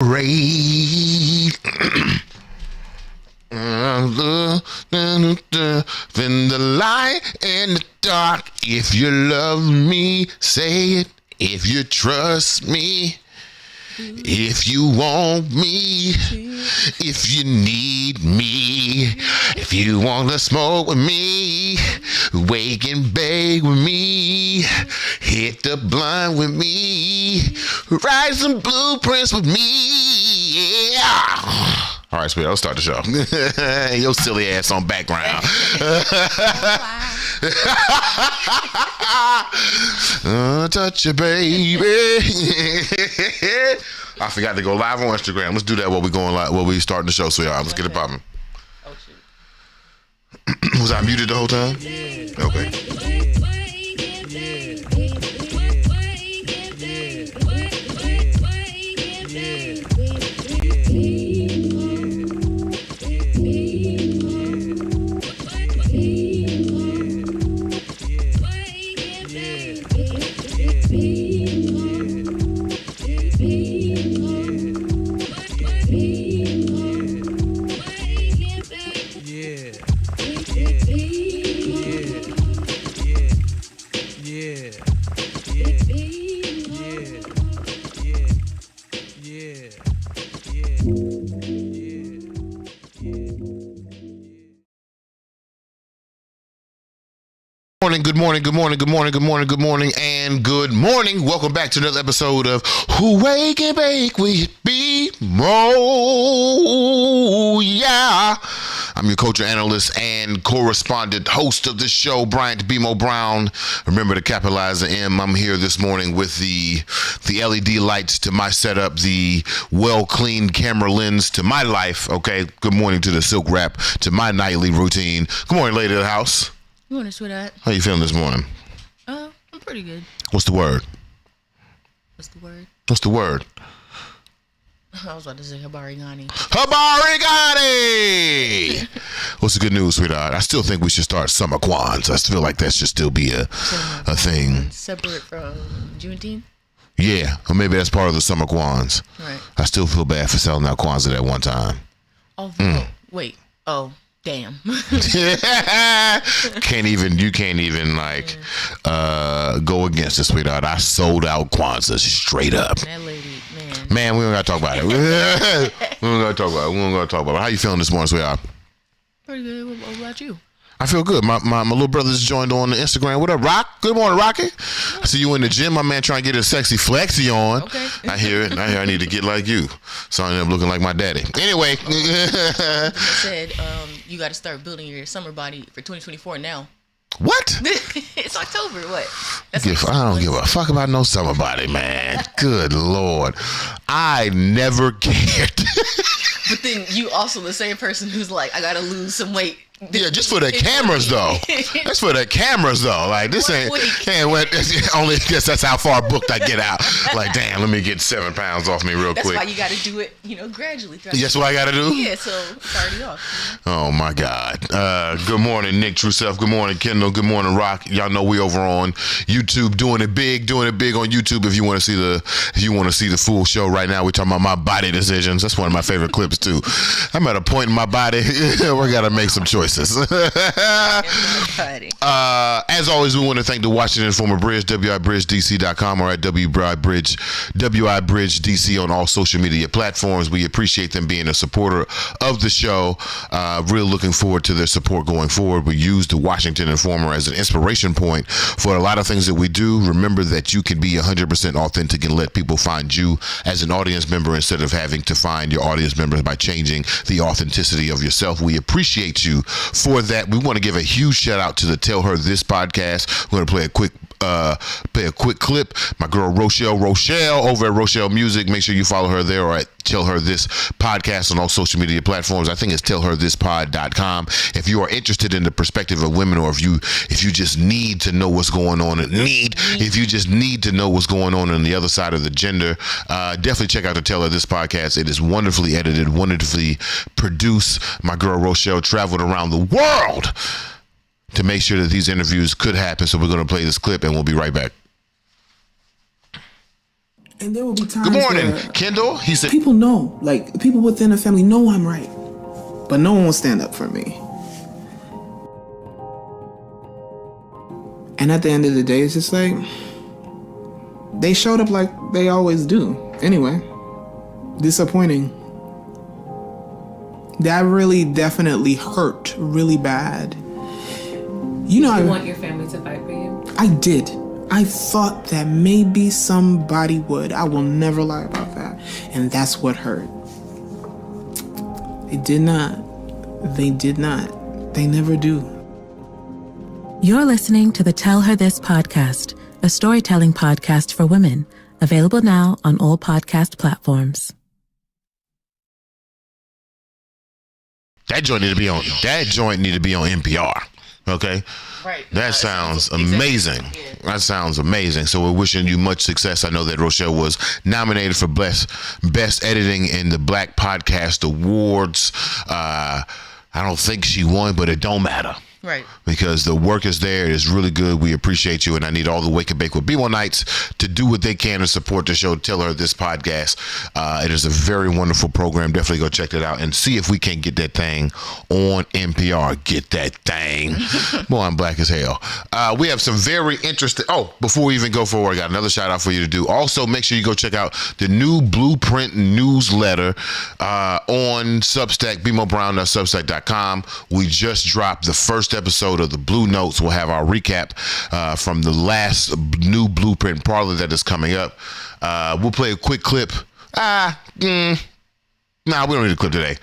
Rain. In the light and the dark, if you love me, say it. If you trust me, if you want me, if you need me, if you want to smoke with me, wake and bake with me, hit the blunt with me, write some blueprints with me, yeah. All right, sweetie, let's start the show. Your silly ass on background. Touch you, baby. I forgot to go live on Instagram. Let's do that while we going live, while we starting the show, sweetheart. Let's get it popping. Oh shit. Was I muted the whole time? Yeah. Okay. Good morning, and good morning. Welcome back to another episode of Who Wake and Bake with BeMo. Yeah. I'm your culture analyst and correspondent host of this show, Bryant BeMo Brown. Remember to capitalize the M. I'm here this morning with the LED lights to my setup, the well-cleaned camera lens to my life. Okay. Good morning to the silk wrap to my nightly routine. Good morning, lady of the house. You want to sweat that? How you feeling this morning? I'm pretty good. What's the word? What's the word? What's the word? I was about to say Habarigani. Habarigani! What's the good news, sweetheart? I still think we should start summer Kwanzaa. I feel like that should still be a thing. Separate from Juneteenth? Yeah, or maybe that's part of the summer Kwanzaa. Right. I still feel bad for selling out Kwanzaa that one time. Oh, wait. Oh, damn. You can't even like go against it, sweetheart. I sold out Kwanzaa straight up. That lady, man. Man, we don't gotta talk about it. We don't gotta talk about it. How you feeling this morning, sweetheart? Pretty good. What about you? I feel good. My little brother just joined on the Instagram. What up, Rock? Good morning, Rocky. I see you in the gym. My man trying to get his sexy flexy on. Okay. I hear it. I need to get like you. So I end up looking like my daddy. Anyway. I said you got to start building your summer body for 2024 now. What? It's October. What? I don't give a fuck about no summer body, man. Good Lord. I never cared. But then you also the same person who's like, I got to lose some weight. Yeah, just for the cameras though. That's for the cameras though. Like this ain't only guess that's how far booked I get out. Like damn, let me get 7 pounds off me real quick. That's why you got to do it, gradually. That's what I got to do. Yeah, so it's already off. Oh my God. Good morning, Nick True Self. Good morning, Kendall. Good morning, Rock. Y'all know we over on YouTube doing it big on YouTube. If you want to see the full show right now, we're talking about my body decisions. That's one of my favorite clips too. I'm at a point in my body where I got to make some choices. As always, we want to thank the Washington Informer Bridge, WIBridgeDC.com, or at WIBridgeDC on all social media platforms. We appreciate them being a supporter of the show. Really looking forward to their support going forward. We use the Washington Informer as an inspiration point for a lot of things that we do. Remember that you can be 100% authentic and let people find you as an audience member instead of having to find your audience members by changing the authenticity of yourself. We appreciate you for that. We want to give a huge shout out to the Tell Her This podcast. We're going to play a quick clip. My girl Rochelle over at Rochelle Music. Make sure you follow her there, or at Tell Her This podcast on all social media platforms. I think it's tellherthispod.com. If you are interested in the perspective of women, or if you just need to know what's going on in the other side of the gender, definitely check out the Tell Her This podcast. It is wonderfully edited, wonderfully produced. My girl Rochelle traveled around the world to make sure that these interviews could happen. So we're going to play this clip and we'll be right back. And there will be times Good morning, where Kendall. He said, people know, like, people within the family know I'm right, but no one will stand up for me. And at the end of the day, it's just like, they showed up like they always do. Anyway, disappointing. That really definitely hurt really bad. You know, Did you want your family to fight for you? I did. I thought that maybe somebody would. I will never lie about that. And that's what hurt. They did not. They did not. They never do. You're listening to the Tell Her This podcast, a storytelling podcast for women, available now on all podcast platforms. that joint need to be on NPR. Okay. Right. That sounds amazing. Yeah. That sounds amazing. So we're wishing you much success. I know that Rochelle was nominated for best editing in the Black Podcast Awards. I don't think she won, but it don't matter. Right. Because the work is there. It is really good. We appreciate you. And I need all the Wake and Bake with BeMo Nights to do what they can to support the show. Tell Her This podcast. It is a very wonderful program. Definitely go check it out and see if we can get that thing on NPR. Get that thing. Boy, I'm black as hell. We have some very interesting. Oh, before we even go forward, I got another shout out for you to do. Also, make sure you go check out the new Blueprint newsletter on Substack, BeMoBrown.substack.com. We just dropped the first episode of the Blue Notes. We'll have our recap from the last new Blueprint parlor that is coming up. We'll play a quick clip. Nah, we don't need a clip today.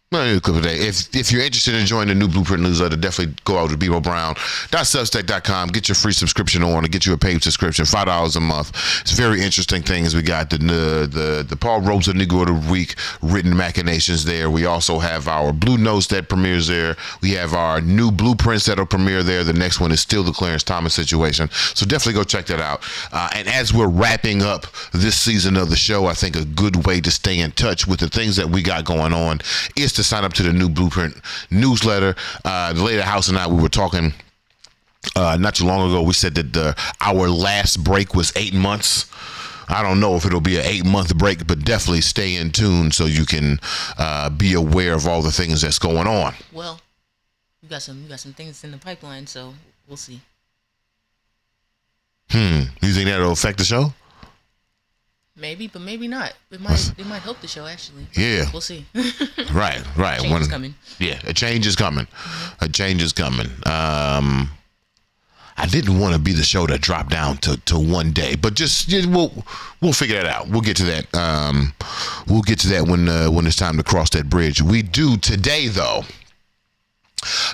We don't need a clip today. If you're interested in joining the new Blueprint newsletter, definitely go out to BeMoBrown.substack.com. Get your free subscription on and get you a paid subscription, $5 a month. It's very interesting things. We got the Paul Robeson Negro of the Week written machinations there. We also have our Blue Notes that premieres there. We have our new Blueprints that'll premiere there. The next one is still the Clarence Thomas situation. So definitely go check that out. And as we're wrapping up this season of the show, I think a good way to stay in touch with the things that we got going on is to sign up to the new Blueprint newsletter. The Lady House and I, we were talking not too long ago. We said that our last break was 8 months. I don't know if it'll be an 8-month break, but definitely stay in tune so you can be aware of all the things that's going on. Well, you got some things in the pipeline, so we'll see. You think that'll affect the show? Maybe, but maybe not. It might help the show, actually. Yeah. We'll see. Right. Change is coming. Yeah, a change is coming. Mm-hmm. A change is coming. I didn't want to be the show that dropped down to one day, but just we'll figure that out. We'll get to that. We'll get to that when it's time to cross that bridge. We do today, though.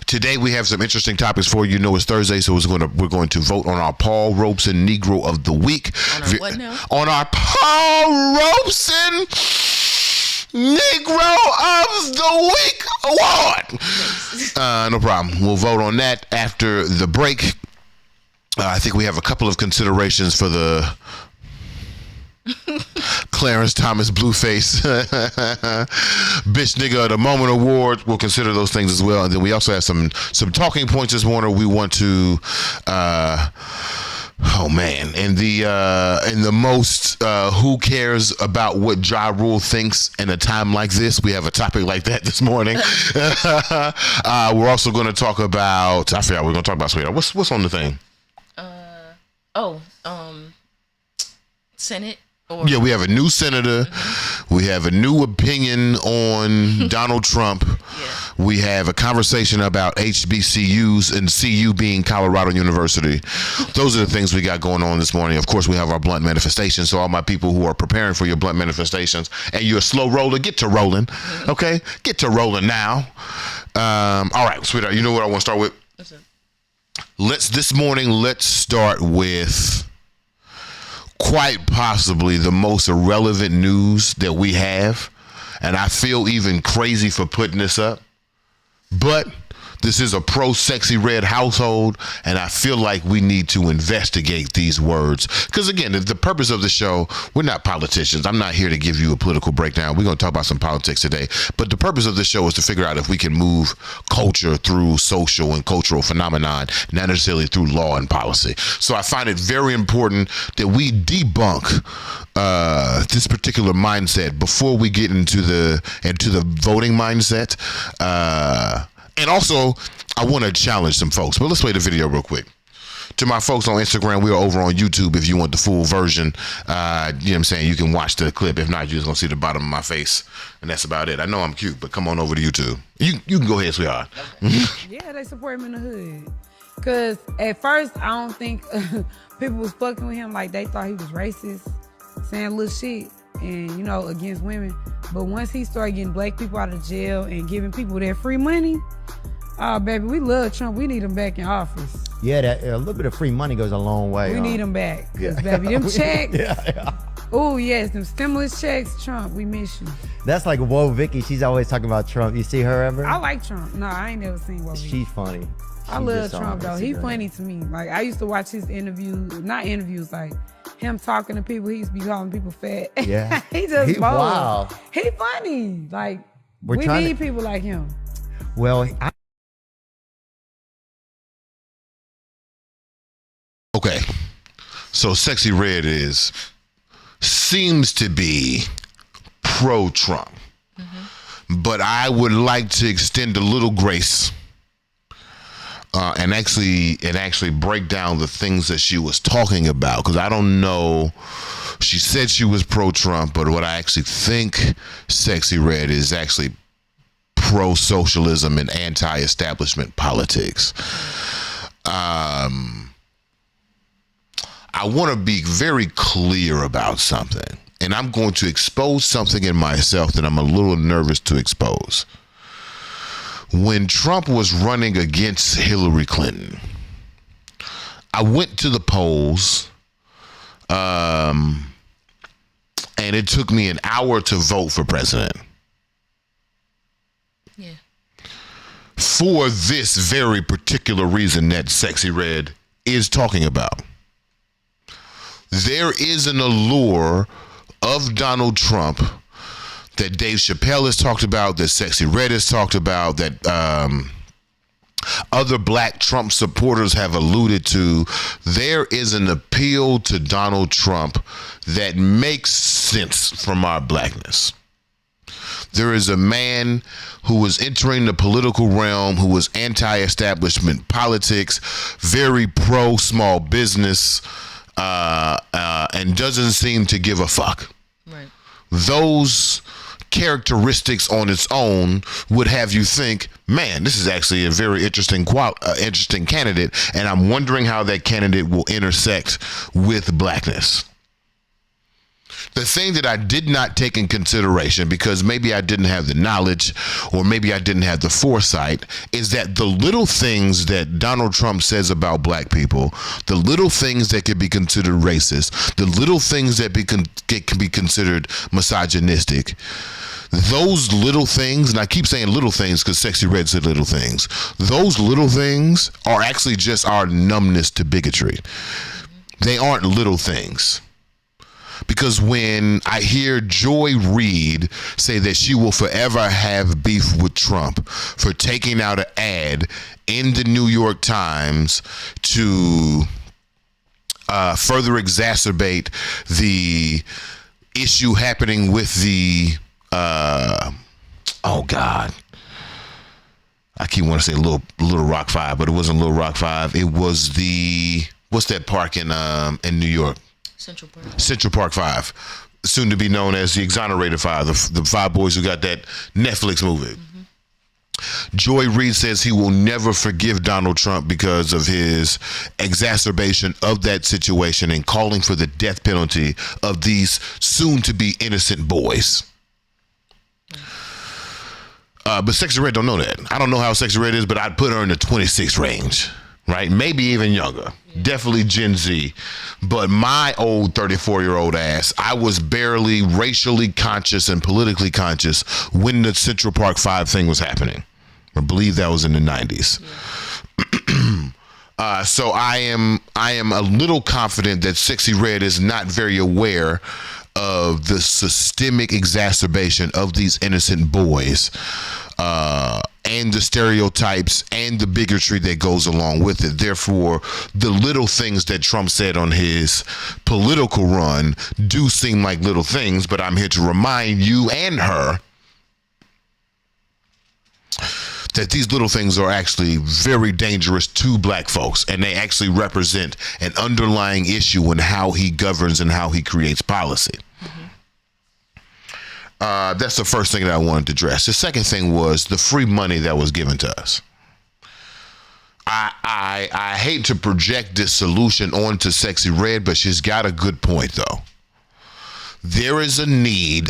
Today we have some interesting topics for you. You know it's Thursday, so we're going to vote on our Paul Robeson Negro of the Week. On our what now? On our Paul Robeson Negro of the Week award. No problem. We'll vote on that after the break. I think we have a couple of considerations for the Clarence Thomas Blueface Bitch Nigga of the Moment Award. We'll consider those things as well. And then we also have some talking points this morning. We want to in the most who cares about what Ja Rule thinks in a time like this, we have a topic like that this morning. We're also going to talk about, I forgot we're going to talk about, sweetheart. What's on the thing? Senate. Yeah, we have a new senator. Mm-hmm. We have a new opinion on Donald Trump. Yeah. We have a conversation about HBCUs and CU being Colorado University. Those are the things we got going on this morning. Of course, we have our blunt manifestation. So all my people who are preparing for your blunt manifestations and you're a slow roller, get to rolling. Okay? Get to rolling now. All right, sweetheart, you know what I want to start with? What's up? Let's start with quite possibly the most irrelevant news that we have, and I feel even crazy for putting this up, but This is a pro-Sexy Red household, and I feel like we need to investigate these words. Because, again, the purpose of the show, we're not politicians. I'm not here to give you a political breakdown. We're going to talk about some politics today. But the purpose of the show is to figure out if we can move culture through social and cultural phenomenon, not necessarily through law and policy. So I find it very important that we debunk this particular mindset before we get into the voting mindset. And also, I want to challenge some folks, but let's play the video real quick. To my folks on Instagram, we are over on YouTube. If you want the full version, you know what I'm saying, you can watch the clip. If not, you're just going to see the bottom of my face, and that's about it. I know I'm cute, but come on over to YouTube. You can go ahead, sweetheart. Yeah, they support him in the hood. Because at first, I don't think people was fucking with him like they thought he was racist, saying little shit, and, you know, against women. But once he started getting black people out of jail and giving people their free money, oh, baby, we love Trump. We need him back in office. Yeah, that a little bit of free money goes a long way. We need him back. Because, baby, them checks. Yeah. Oh, yes, them stimulus checks. Trump, we miss you. That's like Whoa Vicky. She's always talking about Trump. You see her ever? I like Trump. No, I ain't never seen Whoa Vicky. She's funny. I love Trump, though. He funny to me. Like, I used to watch his interviews. Not interviews, like him talking to people. He used to be calling people fat. Yeah. He just bold. Wow. He funny. Like, we trying need people like him. Well, Okay, so Sexy Red seems to be pro-Trump, but I would like to extend a little grace and actually break down the things that she was talking about, because I don't know. She said she was pro-Trump, but what I actually think Sexy Red is actually pro-socialism and anti-establishment politics. I want to be very clear about something, and I'm going to expose something in myself that I'm a little nervous to expose. When Trump was running against Hillary Clinton, I went to the polls, and it took me an hour to vote for president. Yeah. For this very particular reason that Sexy Red is talking about. There is an allure of Donald Trump that Dave Chappelle has talked about, that Sexy Red has talked about, that other black Trump supporters have alluded to. There is an appeal to Donald Trump that makes sense from our blackness. There is a man who was entering the political realm, who was anti-establishment politics, very pro-small business, and doesn't seem to give a fuck. Right. Those characteristics on its own would have you think, man, this is actually a very interesting candidate, and I'm wondering how that candidate will intersect with blackness. The thing that I did not take in consideration, because maybe I didn't have the knowledge or maybe I didn't have the foresight, is that the little things that Donald Trump says about black people, the little things that could be considered racist, the little things that can be considered misogynistic, those little things, and I keep saying little things because Sexy Red said little things, those little things are actually just our numbness to bigotry. They aren't little things. Because when I hear Joy Reid say that she will forever have beef with Trump for taking out an ad in the New York Times to further exacerbate the issue happening with the, oh God, I keep wanting to say Little Rock 5, but it wasn't Little Rock 5. It was the, what's that park in New York? Central Park 5, soon to be known as the Exonerated 5, the 5 boys who got that Netflix movie. Mm-hmm. Joy Reid says he will never forgive Donald Trump because of his exacerbation of that situation and calling for the death penalty of these soon to be innocent boys. But Sexy Red don't know that. I don't know how Sexy Red is, but I'd put her in the 26 range. Right? Maybe even younger. Yeah. Definitely Gen Z. But my old 34-year-old ass, I was barely racially conscious and politically conscious when the Central Park 5 thing was happening. I believe that was in the 90s. So I am a little confident that Sexy Red is not very aware of the systemic exacerbation of these innocent boys, and the stereotypes and the bigotry that goes along with it. Therefore, the little things that Trump said on his political run do seem like little things, but I'm here to remind you and her that these little things are actually very dangerous to black folks, and they actually represent an underlying issue in how he governs and how he creates policy. That's the first thing that I wanted to address. The second thing was the free money that was given to us. I hate to project this solution onto Sexy Red, but she's got a good point though. There is a need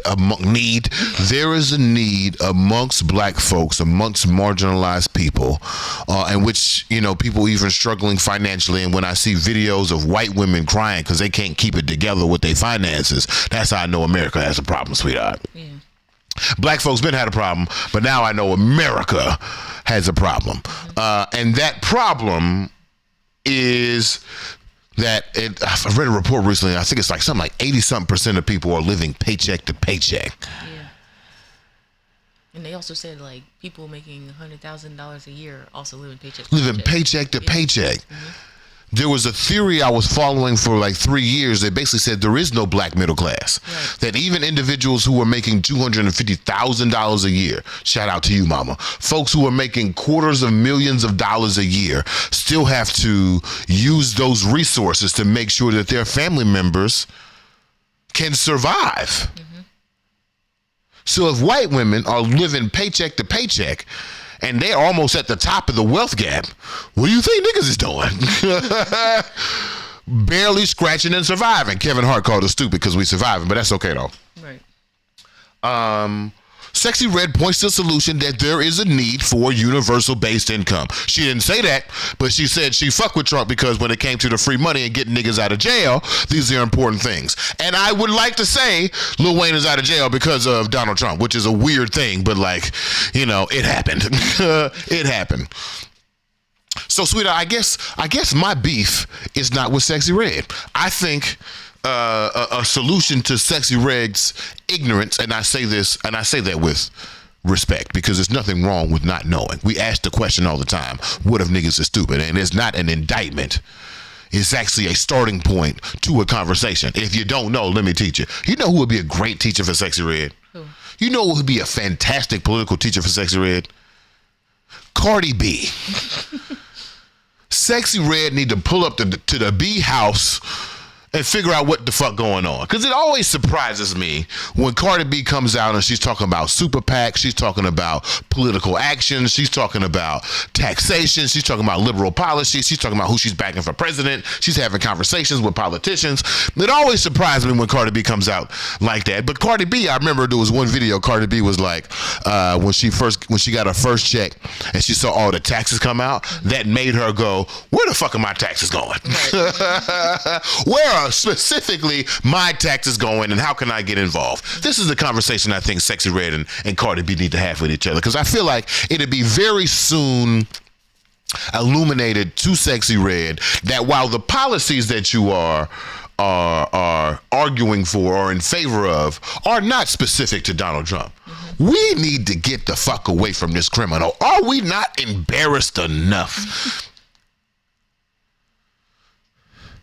amongst black folks, amongst marginalized people, in which, people even struggling financially. And when I see videos of white women crying because they can't keep it together with their finances, that's how I know America has a problem, sweetheart. Yeah. Black folks been had a problem, but now I know America has a problem. And that problem is that I read a report recently. I think it's something like 80-something% of people are living paycheck to paycheck. Yeah. And they also said people making $100,000 a year also living paycheck to paycheck. Mm-hmm. There was a theory I was following for 3 years that basically said there is no black middle class. Right. That even individuals who are making $250,000 a year, shout out to you, mama, folks who are making quarters of millions of dollars a year still have to use those resources to make sure that their family members can survive. Mm-hmm. So if white women are living paycheck to paycheck, and they're almost at the top of the wealth gap, what do you think niggas is doing? Barely scratching and surviving. Kevin Hart called us stupid because we surviving, but that's okay though. Right. Sexy Red points to the solution that there is a need for universal based income. She didn't say that, but she said she fucked with Trump because when it came to the free money and getting niggas out of jail, these are important things. And I would like to say Lil Wayne is out of jail because of Donald Trump, which is a weird thing, but it happened. It happened. So, sweetheart, I guess my beef is not with Sexy Red. I think a solution to Sexy Red's ignorance, and I say that with respect because there's nothing wrong with not knowing. We ask the question all the time, what if niggas are stupid? And it's not an indictment. It's actually a starting point to a conversation. If you don't know, let me teach you. You know who would be a great teacher for Sexy Red? Who? You know who would be a fantastic political teacher for Sexy Red? Cardi B. Sexy Red need to pull up to the B house and figure out what the fuck going on. Because it always surprises me when Cardi B comes out and she's talking about super PAC, she's talking about political action, she's talking about taxation, she's talking about liberal policy, she's talking about who she's backing for president, she's having conversations with politicians. It always surprises me when Cardi B comes out like that. But Cardi B, I remember there was one video Cardi B was when she got her first check and she saw all the taxes come out, that made her go, where the fuck are my taxes going? Right. Where are specifically my taxes going and how can I get involved? This is the conversation I think Sexy Red and Cardi B need to have with each other, because I feel like it'd be very soon illuminated to Sexy Red that while the policies that you are arguing for or in favor of are not specific to Donald Trump, we need to get the fuck away from this criminal. Are we not embarrassed enough?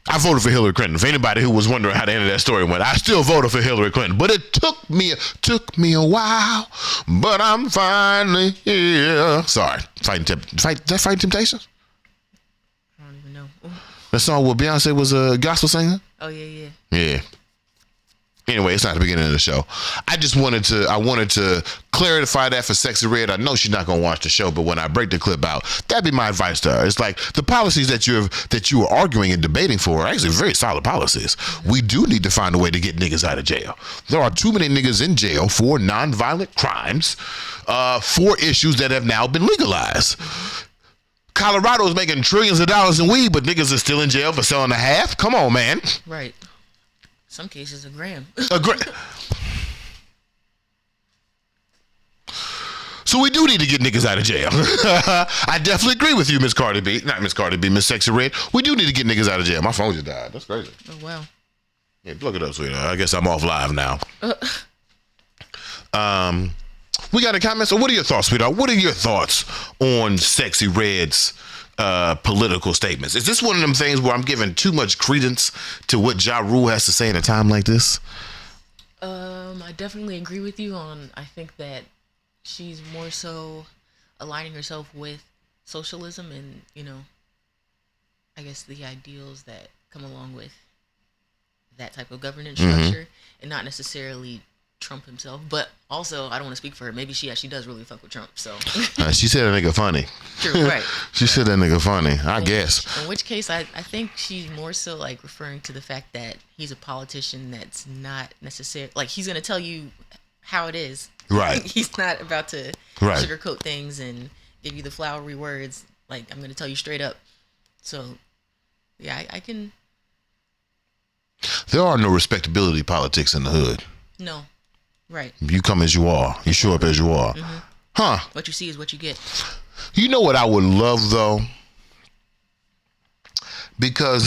I voted for Hillary Clinton. For anybody who was wondering how the end of that story went, I still voted for Hillary Clinton. But it took me a while, but I'm finally here. Sorry, Fighting Temptations? I don't even know. That song where Beyonce was a gospel singer? Oh yeah. Yeah. Anyway, it's not the beginning of the show. I wanted to clarify that for Sexy Red. I know she's not gonna watch the show, but when I break the clip out, that'd be my advice to her. It's like the policies that you are arguing and debating for are actually very solid policies. We do need to find a way to get niggas out of jail. There are too many niggas in jail for nonviolent crimes, for issues that have now been legalized. Colorado's making trillions of dollars in weed, but niggas are still in jail for selling a half. Come on, man. Right. Some cases a gram. So we do need to get niggas out of jail. I definitely agree with you, Miss Cardi B. Not Miss Cardi B, Miss Sexy Red. We do need to get niggas out of jail. My phone just died. That's crazy. Oh, wow. Yeah, look it up, sweetheart. I guess I'm off live now. We got any comments? Or what are your thoughts, sweetheart? What are your thoughts on Sexy Red's political statements? Is this one of them things where I'm giving too much credence to what Ja Rule has to say in a time like this? I definitely agree with you on, I think that she's more so aligning herself with socialism and, you know, I guess the ideals that come along with that type of governance structure, and not necessarily Trump himself. But also, I don't want to speak for her. Maybe she actually does really fuck with Trump. So she said that nigga funny. True, right? She said that nigga funny. I guess. In which case, I think she's more so like referring to the fact that he's a politician that's not necessarily like he's gonna tell you how it is. Right. He's not about to sugarcoat things and give you the flowery words. Like, I'm gonna tell you straight up. So, yeah, I can. There are no respectability politics in the hood. No. Right. You come as you are. You show up as you are. Huh. What you see is what you get. You know what I would love, though? Because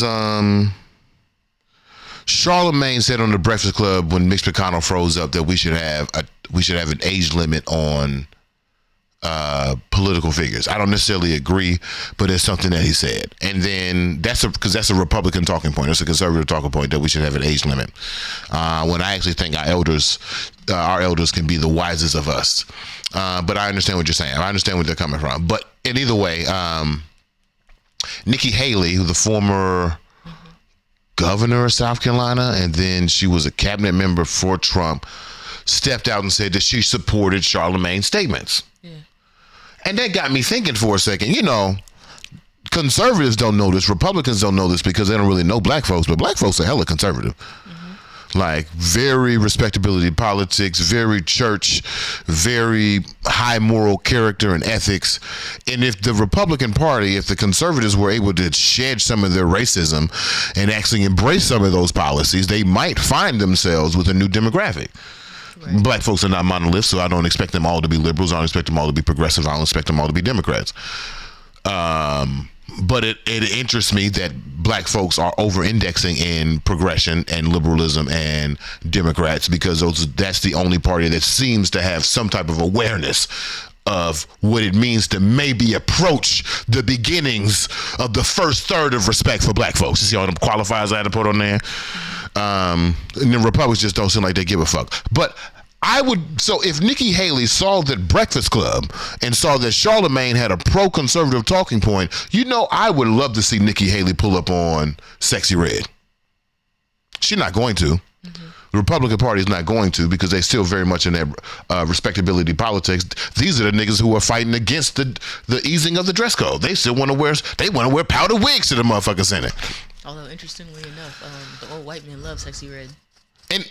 Charlemagne said on the Breakfast Club when Mitch McConnell froze up that we should have an age limit on political figures. I don't necessarily agree, but it's something that he said. And then that's a Republican talking point. It's a conservative talking point that we should have an age limit. When I actually think our elders can be the wisest of us. But I understand what you're saying. I understand where they're coming from. But in either way, Nikki Haley, who's the former governor of South Carolina, and then she was a cabinet member for Trump, stepped out and said that she supported Charlemagne's statements. Yeah. And that got me thinking for a second. You know, conservatives don't know this. Republicans don't know this because they don't really know black folks, but black folks are hella conservative. Like, very respectability politics, very church, very high moral character and ethics. And if the Republican Party, if the conservatives were able to shed some of their racism and actually embrace some of those policies, they might find themselves with a new demographic. Right. Black folks are not monoliths, so I don't expect them all to be liberals. I don't expect them all to be progressive. I don't expect them all to be Democrats. But it interests me that black folks are over-indexing in progression and liberalism and Democrats, because that's the only party that seems to have some type of awareness of what it means to maybe approach the beginnings of the first third of respect for black folks. You see all them qualifiers I had to put on there? And the Republicans just don't seem like they give a fuck. But so if Nikki Haley saw that Breakfast Club and saw that Charlemagne had a pro-conservative talking point, you know, I would love to see Nikki Haley pull up on Sexy Red. She's not going to. The Republican Party is not going to, because they still very much in their respectability politics. These are the niggas who are fighting against the easing of the dress code. They still want to wear powder wigs to the motherfucking Senate. Although, interestingly enough, the old white men love Sexy Red. And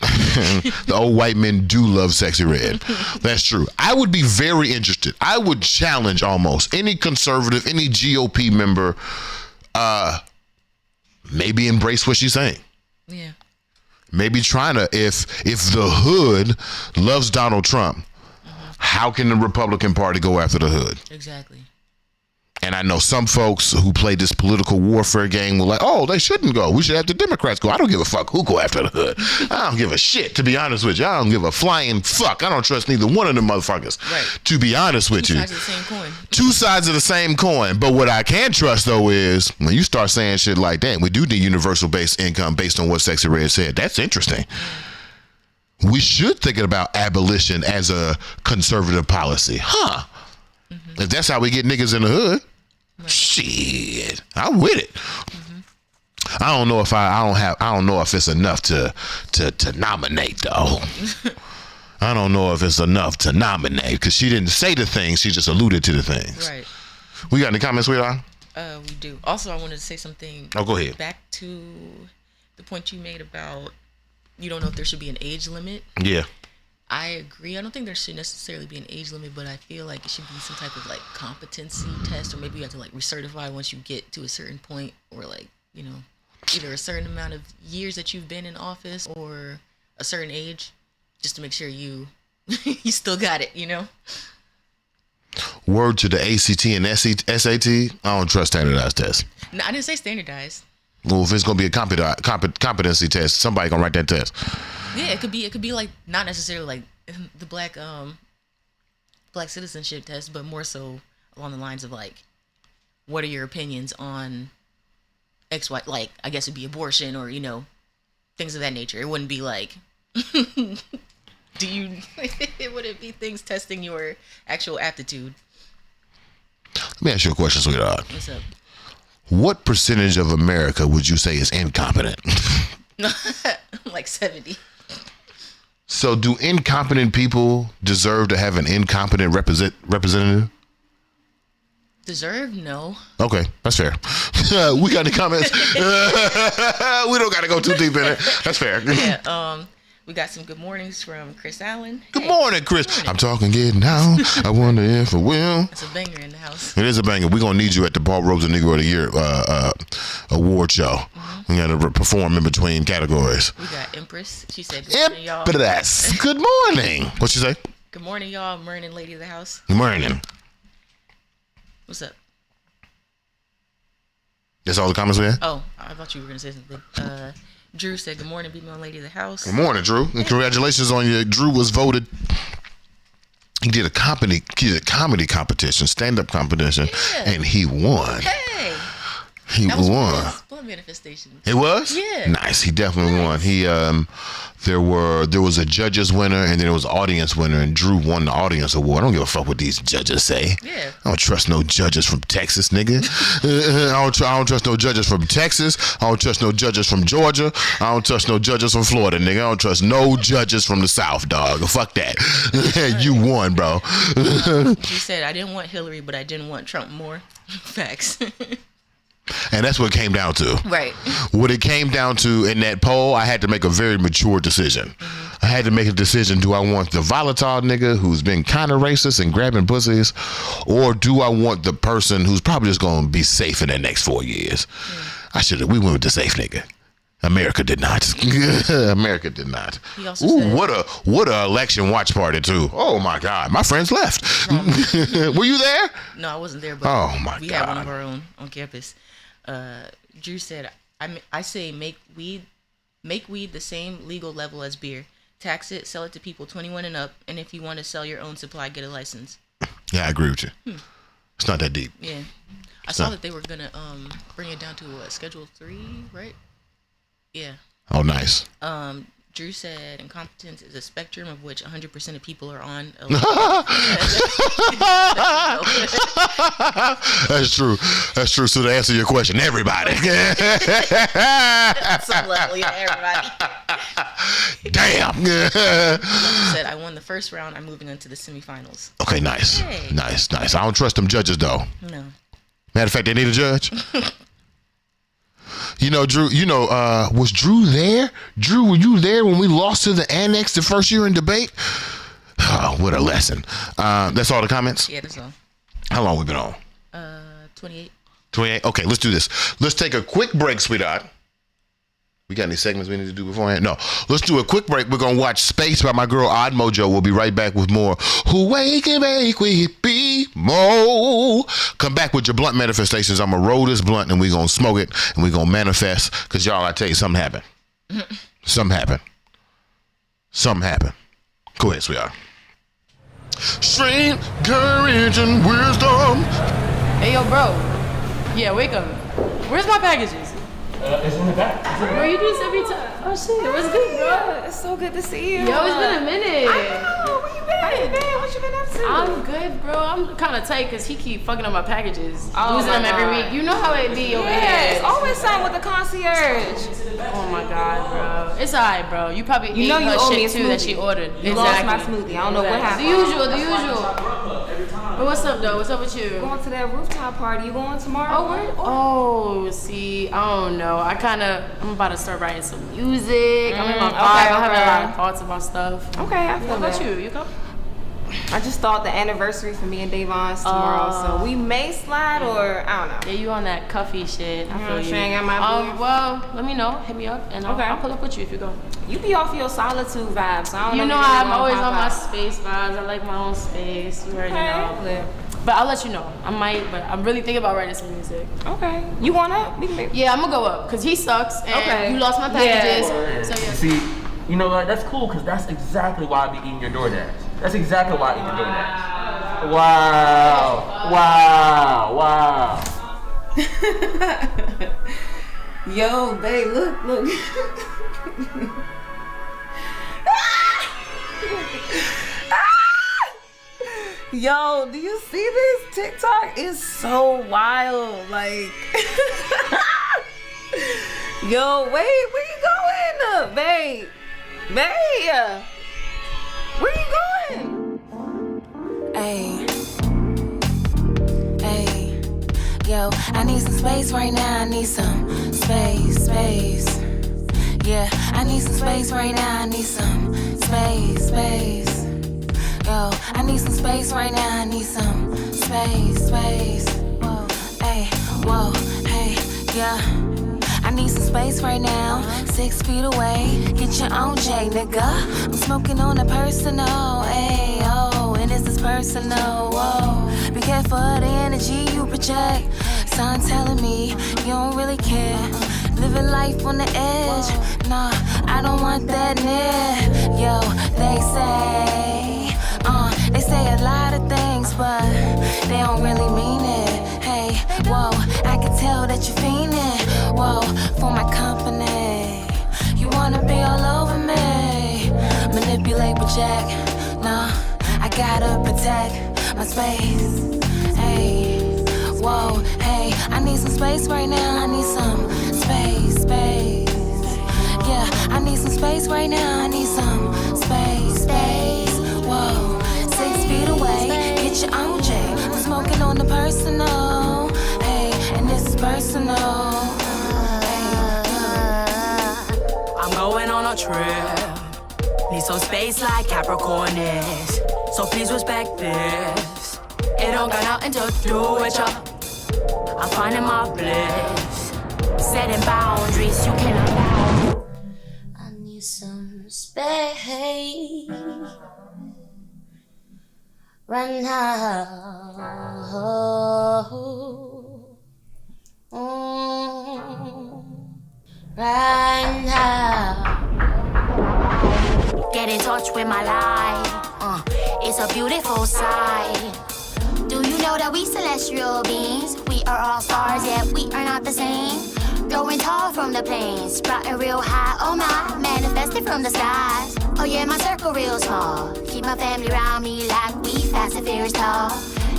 the old white men do love Sexy Red. That's true. I would be very interested. I would challenge almost any conservative, any GOP member, maybe embrace what she's saying. Yeah. Maybe trying to, if the hood loves Donald Trump, how can the Republican Party go after the hood? Exactly. And I know some folks who play this political warfare game were like, oh, they shouldn't go. We should have the Democrats go. I don't give a fuck who go after the hood. I don't give a shit, to be honest with you. I don't give a flying fuck. I don't trust neither one of them motherfuckers. Right. To be honest with you. Two sides of the same coin. Two sides of the same coin. But what I can trust, though, is when you start saying shit like that, we do need universal base income based on what Sexy Red said. That's interesting. We should think about abolition as a conservative policy. Huh. If that's how we get niggas in the hood, right. Shit, I'm with it. I don't know if I don't know if it's enough to nominate though. I don't know if it's enough to nominate, because she didn't say the things, she just alluded to the things. Right. We got any comments, sweetheart? We do. Also, I wanted to say something. Oh, go ahead. Back to the point you made about you don't know if there should be an age limit. Yeah. I agree. I don't think there should necessarily be an age limit, but I feel like it should be some type of like competency test, or maybe you have to like recertify once you get to a certain point, or like, you know, either a certain amount of years that you've been in office or a certain age, just to make sure you you still got it, you know? Word to the ACT and SAT. I don't trust standardized tests. No, I didn't say standardized. Well, if it's gonna be a competency test, somebody gonna write that test. Yeah, it could be like not necessarily like the black citizenship test, but more so along the lines of like, what are your opinions on X, Y, like I guess it'd be abortion or things of that nature. It wouldn't be like, it wouldn't be things testing your actual aptitude. Let me ask you a question, sweetheart. What's up? What percentage of America would you say is incompetent? Like 70. So do incompetent people deserve to have an incompetent representative? Deserve? No. Okay, that's fair. We got any comments? We don't got to go too deep in it. That's fair. Yeah. We got some good mornings from Chris Allen. Good morning, Chris. Good morning. I'm talking getting down. I wonder if I will. It's a banger in the house. It is a banger. We're going to need you at the Robeson Negro of the Year award show. Mm-hmm. We got to perform in between categories. We got Empress. She said, good morning, y'all. Empress. Good morning. What'd she say? Good morning, y'all. Morning, lady of the house. Good morning. What's up? That's all the comments we had? Oh, I thought you were going to say something. Drew said, good morning, BeMo lady of the house. Good morning, Drew. And congratulations on you. Drew was voted. He did a comedy competition, stand-up competition, and he won. Hey. He won. Blood manifestation. It was? Yeah. Nice. He definitely won. He there was a judges winner and then there was an audience winner, and Drew won the audience award. I don't give a fuck what these judges say. Yeah. I don't trust no judges from Texas, nigga. I don't trust no judges from Texas. I don't trust no judges from Georgia. I don't trust no judges from Florida, nigga. I don't trust no judges from the South, dog. Fuck that. You won, bro. She said, I didn't want Hillary, but I didn't want Trump more. Facts. And that's what it came down to. Right. What it came down to in that poll, I had to make a very mature decision. Mm-hmm. I had to make a decision. Do I want the volatile nigga who's been kind of racist and grabbing pussies? Or do I want the person who's probably just going to be safe in the next 4 years? Mm. We went with the safe nigga. America did not. America did not. He also said, what a election watch party too. Oh my God, my friends left. Were you there? No, I wasn't there, but we had one of our own on campus. Drew said, I say make weed the same legal level as beer. Tax it, sell it to people 21 and up, and if you want to sell your own supply, get a license. Yeah, I agree with you. It's not that deep. Yeah. I saw that they were going to bring it down to Schedule 3, right? Yeah. Oh, nice. Drew said incompetence is a spectrum of which 100% of people are on. That's true. That's true. So to answer your question, everybody. Some level, yeah, everybody. Damn. Said I won the first round. I'm moving on to the semifinals. Okay, nice. Hey. Nice. I don't trust them judges though. No. Matter of fact, they need a judge. Drew, was Drew there? Drew, were you there when we lost to the Annex the first year in debate? Oh, what a lesson. That's all the comments? Yeah, that's all. How long we been on? 28. 28? Okay, let's do this. Let's take a quick break, sweetheart. We got any segments we need to do beforehand? No. Let's do a quick break. We're going to watch Space by my girl Odd Mojo. We'll be right back with more Who Wake and Bake with BeMo. Come back with your blunt manifestations. I'm going to roll this blunt and we're going to smoke it and we're going to manifest. Because y'all, I tell you, something happened. Something happened. Go ahead, sweetheart. Strength, courage, and wisdom. Hey, yo, bro. Yeah, wake up. Where's my packages? It's in the back. Bro, you do this every time. Oh, shit. What's good, bro? It's so good to see you. Yo, it's been a minute. I know. Where you been? What you been up to? I'm good, bro. I'm kind of tight because he keep fucking up my packages. Oh, losing them every week. You know how it be over here. It's always something with the concierge. Oh, my God, bro. It's all right, bro. You probably ate her owe me shit, a too, that smoothie. she ordered. You lost my smoothie. I don't know what happened. The usual. But what's up, though? What's up with you? Going to that rooftop party. You going tomorrow? Oh, where? Oh, see, I don't know. I'm about to start writing some music. I'm in my vibe. I'm having a lot of thoughts about stuff. Okay, I feel What about you? You go? I just thought the anniversary for me and Davon's tomorrow, so we may slide or I don't know. Yeah, you on that cuffy shit. I feel you. Saying I might be. Well, let me know. Hit me up, and I'll pull up with you if you go. You be off your solitude vibes. So I don't know. You know I'm always on my space vibes. I like my own space. You already know. But I'll let you know. I might, but I'm really thinking about writing some music. Okay. You wanna? We can make... Yeah, I'm gonna go up because he sucks. And you lost my packages. So yeah. See, you know what? That's cool because that's exactly why I be eating your DoorDash. That's exactly why I eat your DoorDash. Wow. Yo, babe, look. Yo, do you see this? TikTok is so wild. Like, yo, wait, where you going, babe? Babe, where you going? Hey, yo, I need some space right now. I need some space. Yeah, I need some space right now. I need some space. Yo, I need some space right now. I need some space. Whoa, hey, yeah. I need some space right now. 6 feet away. Get your own J, nigga. I'm smoking on a personal. Hey, oh, and this is personal. Whoa, be careful of the energy you project. Son telling me you don't really care. Living life on the edge. Nah, I don't want that near. Yo, they say a lot of things, but they don't really mean it. Hey, whoa, I can tell that you're fiending. Whoa, for my company. You wanna be all over me. Manipulate, project. Nah, I gotta protect my space. Hey, whoa, hey, I need some space right now. I need some space. Yeah, I need some space right now. I need some space. Whoa, 6 feet away. Get your own J. I'm smoking on the personal. Hey, and this is personal. I'm going on a trip. Need some space like Capricorn is. So please respect this. It don't got nothing to do with ya. I'm finding my bliss. Setting boundaries you cannot bound. I need some space right now. Right now. Get in touch with my life. It's a beautiful sight. Do you know that we celestial beings? We are all stars, yet we are not the same. Growing tall from the plains, sprouting real high, oh my, manifested from the skies. Oh yeah, my circle real small. Keep my family around me like we fast and furious tall.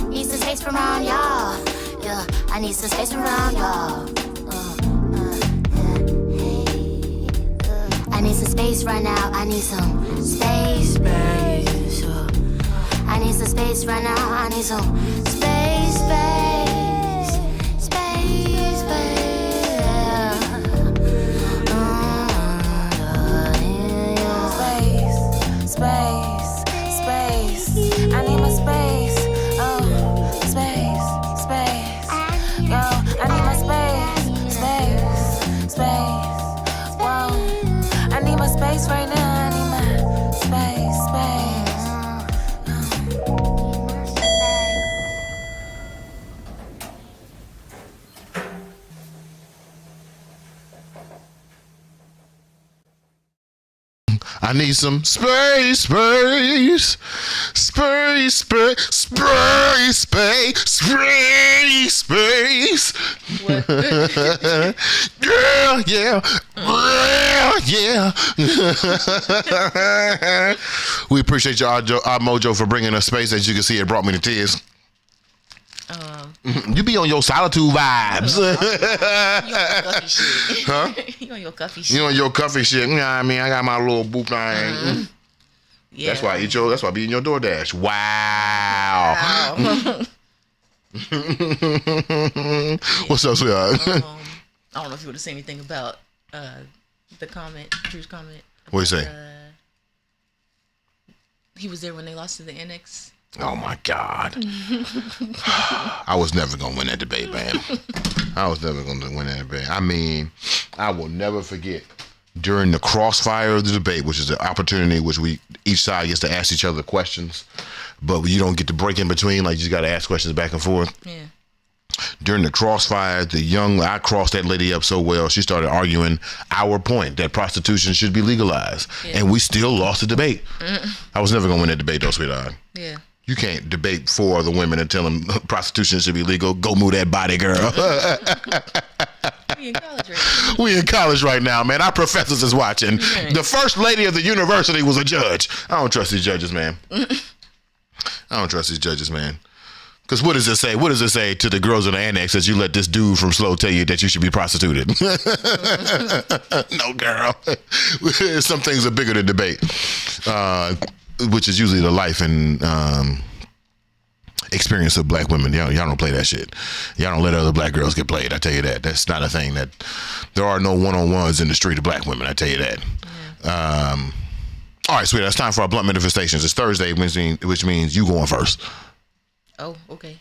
Need some space from around y'all. Yeah, I need some space from around y'all. I need some space right now. I need some space. I need some space right now. I need some space. Space. I need my space. Oh, space. Yo, I need my space. Whoa, I need my space right now. I need my space. I need some space. Girl, yeah. We appreciate our Mojo for bringing us space. As you can see, it brought me to tears. You be on your solitude vibes. Huh? You on your cuffy shit. You on your cuffy shit. You know what I mean? I got my little boop thing. Yeah. That's why I be eating your DoorDash. Wow. What's up, sweetheart? I don't know if you would have seen anything about the comment, Drew's comment. What you say? He was there when they lost to the NX. Oh my God. I was never going to win that debate, man. I was never going to win that debate. I mean, I will never forget during the crossfire of the debate, which is the opportunity which each side gets to ask each other questions but you don't get to break in between. Like, you just got to ask questions back and forth. Yeah. During the crossfire, I crossed that lady up so well, she started arguing our point that prostitution should be legalized. Yeah. And we still lost the debate. I was never going to win that debate, though, sweetheart. Yeah. You can't debate 4 other women and tell them prostitution should be legal. Go move that body, girl. We in college right now. We in college right now, man. Our professors is watching. Right. The first lady of the university was a judge. I don't trust these judges, man. Because what does it say? What does it say to the girls in the annex that you let this dude from Slow tell you that you should be prostituted? No, girl. Some things are bigger than debate, which is usually the life and experience of black women. Y'all don't play that shit. Y'all don't let other black girls get played. I tell you that. That's not a thing. That there are no one-on-ones in the street of black women. I tell you that. Yeah. All right, sweetie. It's time for our blunt manifestations. It's Thursday, which means you going first. Oh, okay.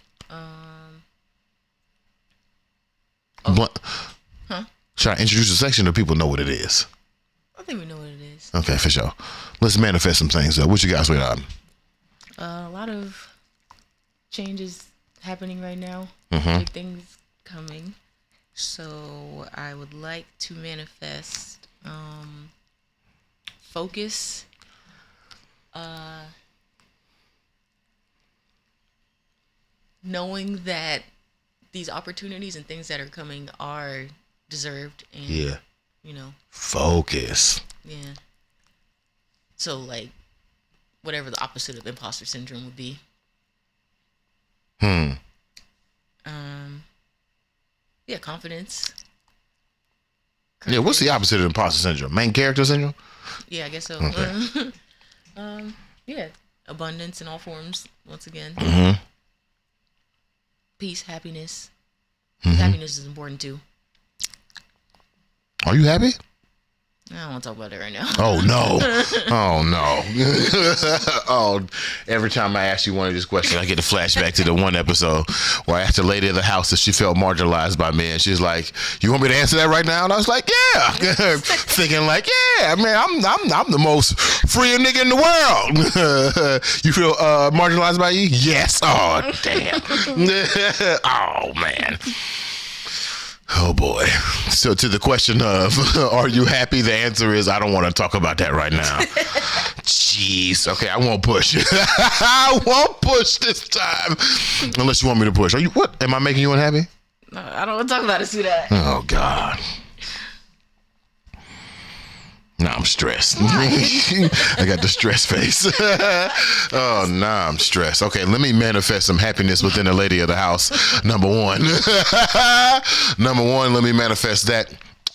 Blunt. Huh? Should I introduce the section, or people know what it is? I think we know what it is. Okay, for sure. Let's manifest some things. What you got, sweetheart? A lot of changes happening right now. Mm-hmm. Big things coming. So I would like to manifest focus. Knowing that these opportunities and things that are coming are deserved and, you know, focus. Yeah. So, like, whatever the opposite of imposter syndrome would be. Yeah, confidence. Yeah, what's the opposite of imposter syndrome? Main character syndrome? Yeah, I guess so. Okay. Yeah, abundance in all forms, once again. Mm-hmm. Peace, happiness. Mm-hmm. Happiness is important too. Are you happy? I don't want to talk about it right now. Oh no. Oh no. Oh, every time I ask you one of these questions, I get a flashback to the one episode where I asked the lady of the house if she felt marginalized by me, and she's like, "You want me to answer that right now?" And I was like, "Yeah." Thinking like, "Yeah, man, I'm the most free nigga in the world." You feel marginalized by you? Yes. Oh damn. Oh man. Oh boy. So to the question of are you happy? The answer is I don't want to talk about that right now. Jeez. Okay, I won't push. I won't push this time. Unless you want me to push. Are you what? Am I making you unhappy? No, I don't want to talk about it, sweetheart. Oh God. No, I'm stressed. I got the stress face. Oh, nah, I'm stressed. Okay, let me manifest some happiness within the lady of the house. Number one, let me manifest that.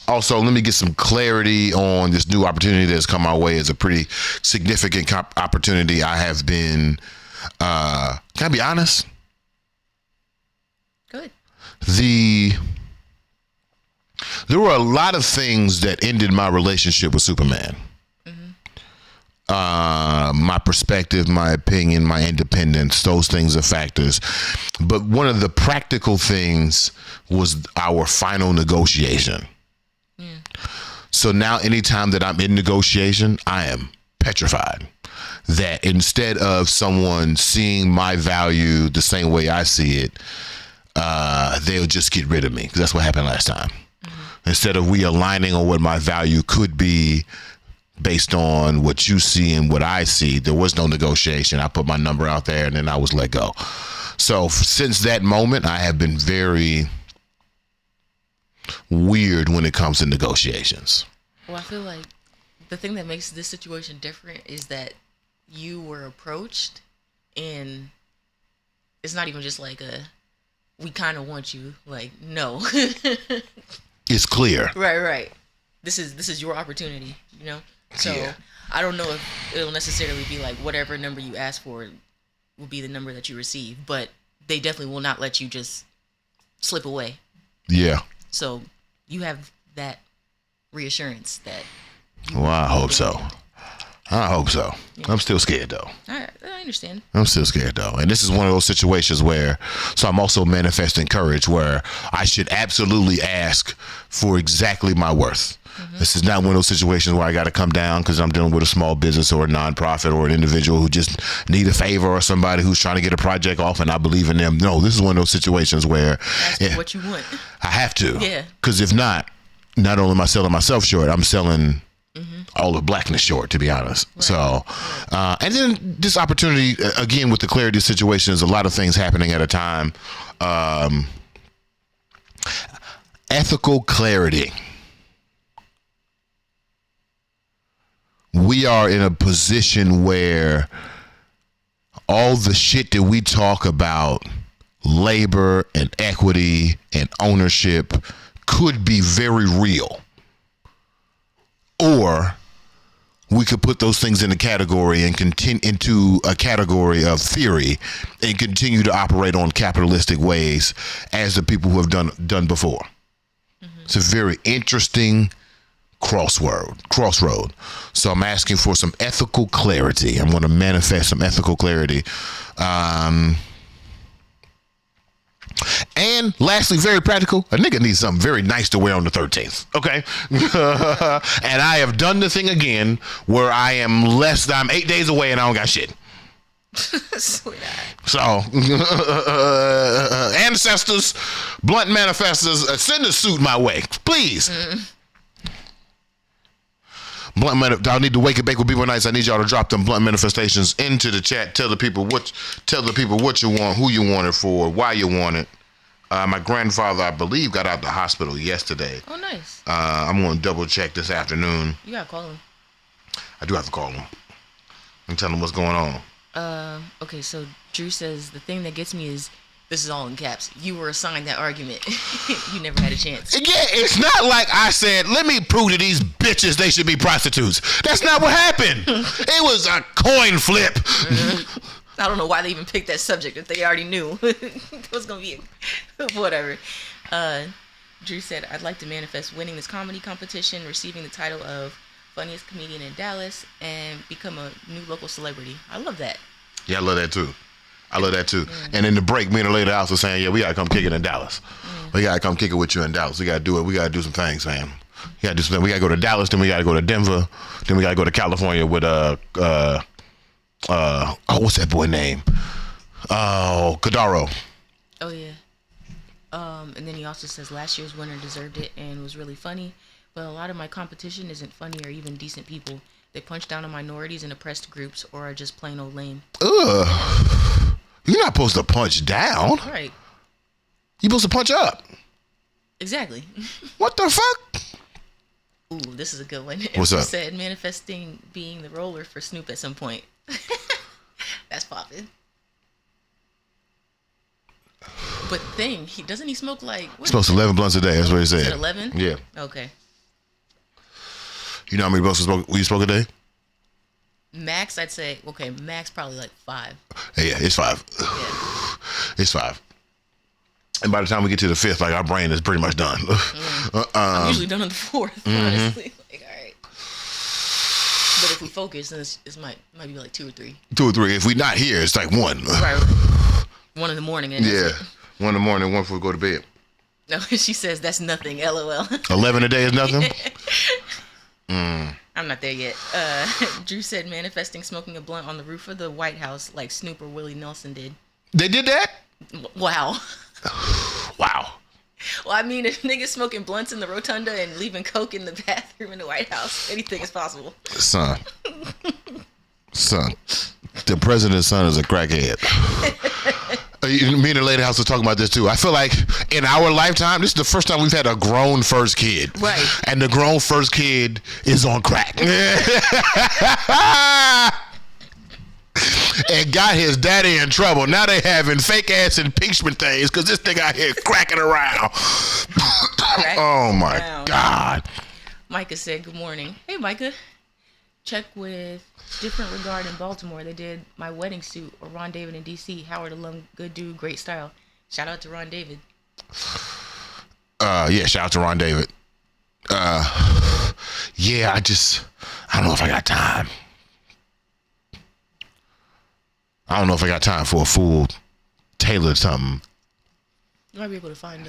Also, let me get some clarity on this new opportunity that's come our way. It's a pretty significant opportunity. I have been, can I be honest? Good. There were a lot of things that ended my relationship with Superman. Mm-hmm. My perspective, my opinion, my independence, those things are factors. But one of the practical things was our final negotiation. Yeah. So now anytime that I'm in negotiation, I am petrified that instead of someone seeing my value the same way I see it, they'll just get rid of me. Because that's what happened last time. Instead of we aligning on what my value could be based on what you see and what I see, there was no negotiation. I put my number out there and then I was let go. So since that moment, I have been very weird when it comes to negotiations. Well, I feel like the thing that makes this situation different is that you were approached and it's not even just like we kind of want you. Like, no. It's clear. Right. This is your opportunity, you know? So yeah. I don't know if it'll necessarily be like whatever number you ask for will be the number that you receive, but they definitely will not let you just slip away. Yeah. So you have that reassurance that. Well, I hope so. I hope so. Yeah. I'm still scared though. I understand. I'm still scared though. And this is one of those situations where, so I'm also manifesting courage where I should absolutely ask for exactly my worth. Mm-hmm. This is not one of those situations where I got to come down because I'm dealing with a small business or a nonprofit or an individual who just need a favor or somebody who's trying to get a project off and I believe in them. No, this is one of those situations where what you want. I have to. Yeah. Because if not only am I selling myself short, I'm selling all of Blackness short, to be honest. Right. So, and then this opportunity, again, with the clarity situation, is a lot of things happening at a time. Ethical clarity. We are in a position where all the shit that we talk about, labor and equity and ownership, could be very real. Or we could put those things in a category and continue into a category of theory and continue to operate on capitalistic ways as the people who have done before. Mm-hmm. It's a very interesting crossroad. So I'm asking for some ethical clarity. I'm going to manifest some ethical clarity. And lastly, very practical, a nigga needs something very nice to wear on the 13th. Okay. And I have done the thing again where I'm 8 days away and I don't got shit. Sweetheart. So, ancestors, blunt manifestors, send a suit my way, please. Blunt I need to wake and bake with people nights. I need y'all to drop them blunt manifestations into the chat. Tell the people what you want, who you want it for, why you want it. My grandfather, I believe, got out the hospital yesterday. Oh, nice. I'm going to double check this afternoon. You got to call him. I do have to call him and tell him what's going on. Okay, so Drew says the thing that gets me is, this is all in caps, you were assigned that argument. You never had a chance. Yeah, it's not like I said, let me prove to these bitches they should be prostitutes. That's not what happened. It was a coin flip. I don't know why they even picked that subject if they already knew it was going to be whatever. Drew said, I'd like to manifest winning this comedy competition, receiving the title of funniest comedian in Dallas, and become a new local celebrity. I love that. Yeah, I love that too. And in the break, me and the lady house was saying, yeah, we got to come kick it in Dallas. We got to come kick it with you in Dallas. We got to do it. We got to do some things, man. We got to go to Dallas, then we got to go to Denver, then we got to go to California with what's that boy name? Oh, Kadaro. Oh yeah. And then he also says last year's winner deserved it and was really funny, but a lot of my competition isn't funny or even decent people. They punch down on minorities and oppressed groups or are just plain old lame. Ugh. You're not supposed to punch down. Right. You're supposed to punch up. Exactly. What the fuck? Ooh, this is a good one. What's up? Said manifesting being the roller for Snoop at some point. That's popping. But thing, doesn't he smoke like? He smokes 11 blunts a day. That's what he said. 11? Yeah. Okay. You know how many blunts you smoke a day? Max, I'd say, okay, max probably like 5. Yeah, it's 5. Yeah. It's 5. And by the time we get to the 5th, like our brain is pretty much done. I'm usually done on the 4th, honestly. Like, all right. But if we focus, then it might be like 2 or 3. 2 or 3. If we not here, it's like 1. Right. 1 in the morning. And yeah. 1 in the morning, 1 before we go to bed. No, she says that's nothing. LOL. 11 a day is nothing? I'm not there yet. Drew said manifesting smoking a blunt on the roof of the White House like Snoop or Willie Nelson did. They did that? Wow. Wow. Well, I mean, if niggas smoking blunts in the rotunda and leaving coke in the bathroom in the White House, anything is possible. Son. The president's son is a crackhead. Me and the lady house was talking about this too. I feel like in our lifetime, this is the first time we've had a grown first kid. Right. And the grown first kid is on crack. And got his daddy in trouble. Now they having fake ass impeachment things because this thing out here cracking around. Oh my God. Micah said, good morning. Hey, Micah. Check with Different Regard in Baltimore. They did my wedding suit, or Ron David in DC. Howard alum, good dude, great style. Shout out to Ron David. Yeah, shout out to Ron David. Yeah, I don't know if I got time. I don't know if I got time for a full tailored something. You might be able to find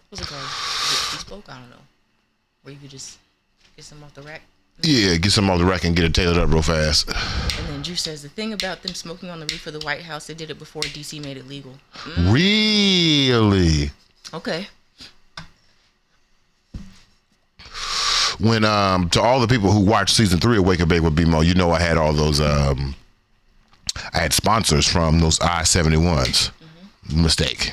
what's it called? Is it Bespoke? I don't know. Where you could just get some off the rack. Yeah, get some off the rack and get it tailored up real fast. And then Drew says, the thing about them smoking on the roof of the White House, they did it before DC made it legal. Really? Okay. When to all the people who watched season 3 of Wake and Bake with BeMo, you know I had all those I had sponsors from those I-71s. Mistake.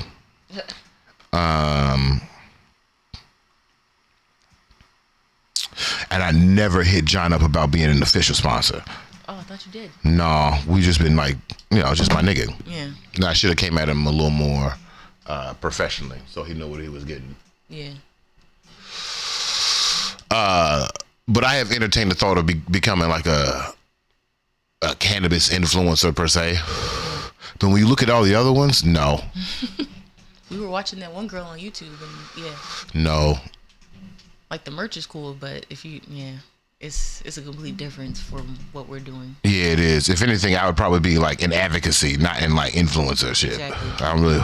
And I never hit John up about being an official sponsor. Oh, I thought you did. No, we just been like, just my nigga. Yeah. No, I should have came at him a little more professionally, so he know what he was getting. Yeah. But I have entertained the thought of becoming like a cannabis influencer per se. But when you look at all the other ones, no. We were watching that one girl on YouTube, and yeah. No. Like the merch is cool, but it's a complete difference from what we're doing. Yeah, it is. If anything, I would probably be like in advocacy, not in like influencer shit. Exactly. I don't really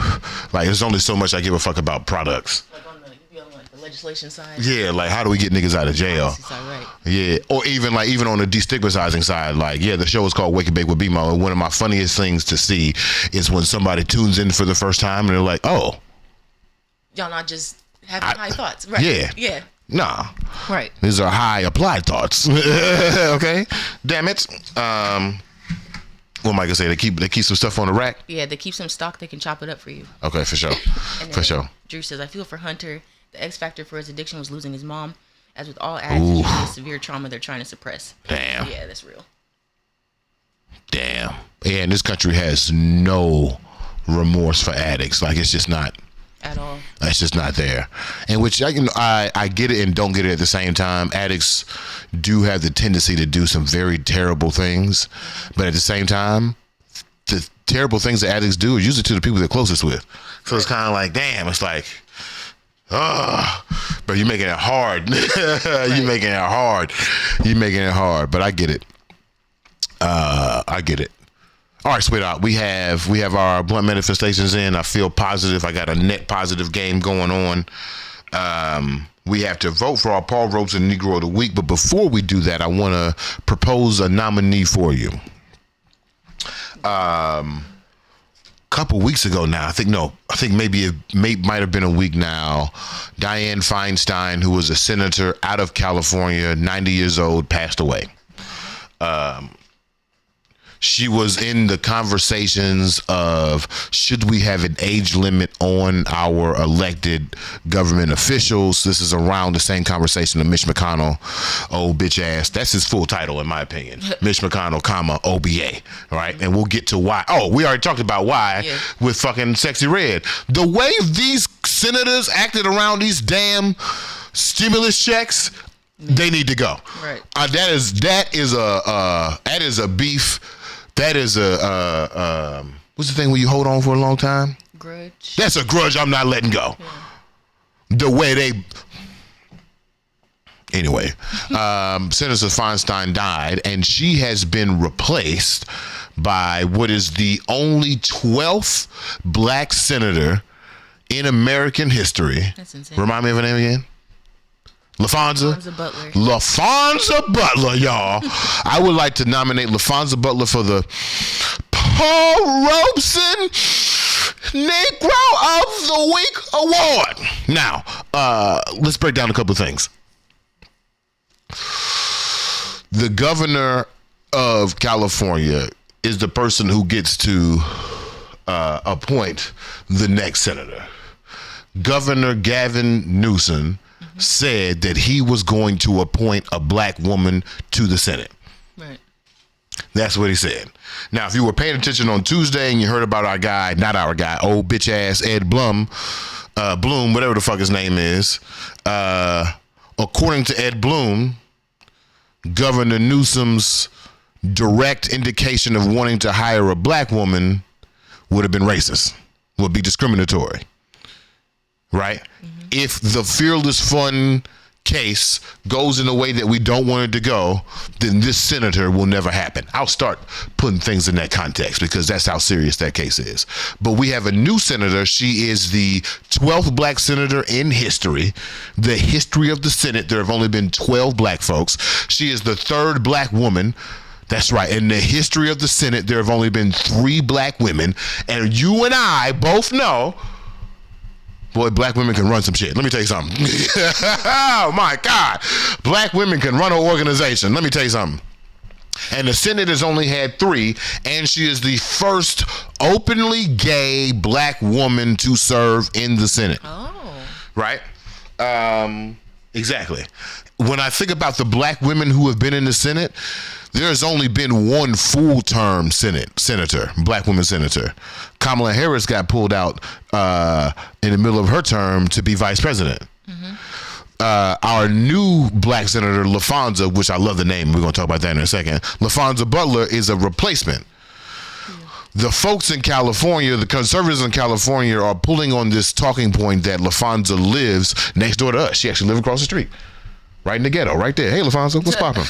like. There's only so much I give a fuck about products. Like on the legislation side. Yeah, like how do we get niggas out of jail? Side, right. Yeah, or even on the destigmatizing side, like the show is called Wake and Bake with BeMo, and one of my funniest things to see is when somebody tunes in for the first time and they're like, "Oh, y'all not just having high thoughts, right?" Yeah. Yeah. Nah. Right. These are high applied thoughts. Okay. Damn it. What Mike say? They keep some stuff on the rack. Yeah, they keep some stock. They can chop it up for you. Okay, for sure. For sure. Drew says, I feel for Hunter. The X factor for his addiction was losing his mom. As with all addicts, it's usually severe trauma they're trying to suppress. Damn. Yeah, that's real. Damn. Yeah, and this country has no remorse for addicts. Like, it's just not. At all. It's just not there. And which I get it and don't get it at the same time. Addicts do have the tendency to do some very terrible things. But at the same time, the terrible things that addicts do are usually to the people they're closest with. So it's kind of like, damn, it's like, but you're making it hard. You're making it hard. You're making it hard. But I get it. I get it. All right, sweetheart. We have our blunt manifestations in. I feel positive. I got a net positive game going on. We have to vote for our Paul Robeson Negro of the Week. But before we do that, I want to propose a nominee for you. Couple weeks ago now, I think maybe it might have been a week now. Dianne Feinstein, who was a senator out of California, 90 years old, passed away. She was in the conversations of should we have an age limit on our elected government officials. This is around the same conversation of Mitch McConnell, old bitch ass. That's his full title in my opinion. Mitch McConnell, OBA, right? And we'll get to why. Oh, we already talked about why with fucking Sexxy Red. The way these senators acted around these damn stimulus checks, they need to go. Right. That is a beef. That is what's the thing when you hold on for a long time? Grudge. That's a grudge I'm not letting go. Yeah. The way they. Anyway, Senator Feinstein died, and she has been replaced by what is the only 12th black senator in American history. That's insane. Remind me of her name again? Laphonza Butler. Laphonza Butler, y'all. I would like to nominate Laphonza Butler for the Paul Robeson Negro of the Week Award. Now, let's break down a couple of things. The governor of California is the person who gets to appoint the next senator. Governor Gavin Newsom said that he was going to appoint a black woman to the Senate. Right. That's what he said. Now, if you were paying attention on Tuesday and you heard about old bitch ass Ed Bloom, whatever the fuck his name is, according to Ed Bloom, Governor Newsom's direct indication of wanting to hire a black woman would have been racist, would be discriminatory. Right? Mm-hmm. If the fearless, fun case goes in the way that we don't want it to go, then this senator will never happen. I'll start putting things in that context because that's how serious that case is. But we have a new senator. She is the 12th black senator in history. The history of the Senate, there have only been 12 black folks. She is the 3rd black woman. That's right. In the history of the Senate, there have only been 3 black women. And you and I both know, boy, black women can run some shit. Let me tell you something. Oh, my God. Black women can run an organization. Let me tell you something. And the Senate has only had 3, and she is the first openly gay black woman to serve in the Senate. Oh. Right? Exactly. When I think about the black women who have been in the Senate, there's only been one full-term senator, black woman senator. Kamala Harris got pulled out in the middle of her term to be vice president. Our new black senator, Laphonza, which I love the name, we're going to talk about that in a second. Laphonza Butler is a replacement. The folks in California, the conservatives in California, are pulling on this talking point that Laphonza lives next door to us. She actually lives across the street, right in the ghetto, right there. Hey, Laphonza, what's poppin'?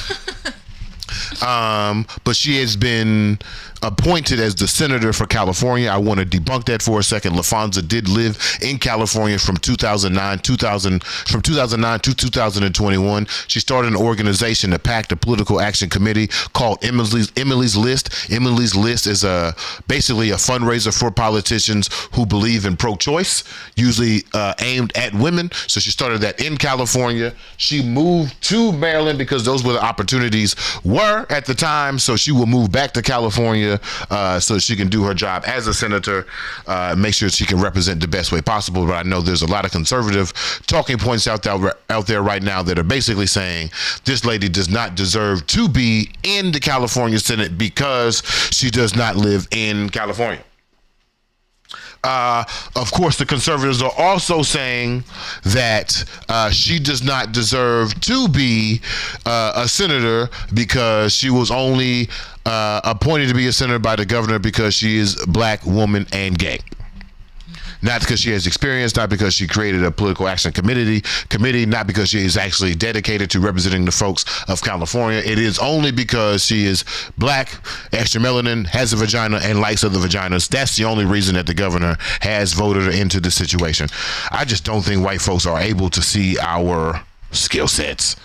But she has been appointed as the senator for California. I want to debunk that for a second. Laphonza did live in California from 2009 to 2021. She started an organization, a PAC, the Political Action Committee, called Emily's List. Emily's List is basically a fundraiser for politicians who believe in pro-choice, usually aimed at women. So she started that in California. She moved to Maryland because those were the opportunities were at the time. So she will move back to California so she can do her job as a senator, make sure she can represent the best way possible. But I know there's a lot of conservative talking points out there right now that are basically saying this lady does not deserve to be in the California Senate because she does not live in California. Of course, the conservatives are also saying that she does not deserve to be a senator because she was only appointed to be a senator by the governor because she is black, woman, and gay. Not because she has experience, not because she created a political action committee, not because she is actually dedicated to representing the folks of California. It is only because she is black, extra melanin, has a vagina, and likes other vaginas. That's the only reason that the governor has voted her into this situation. I just don't think white folks are able to see our skill sets.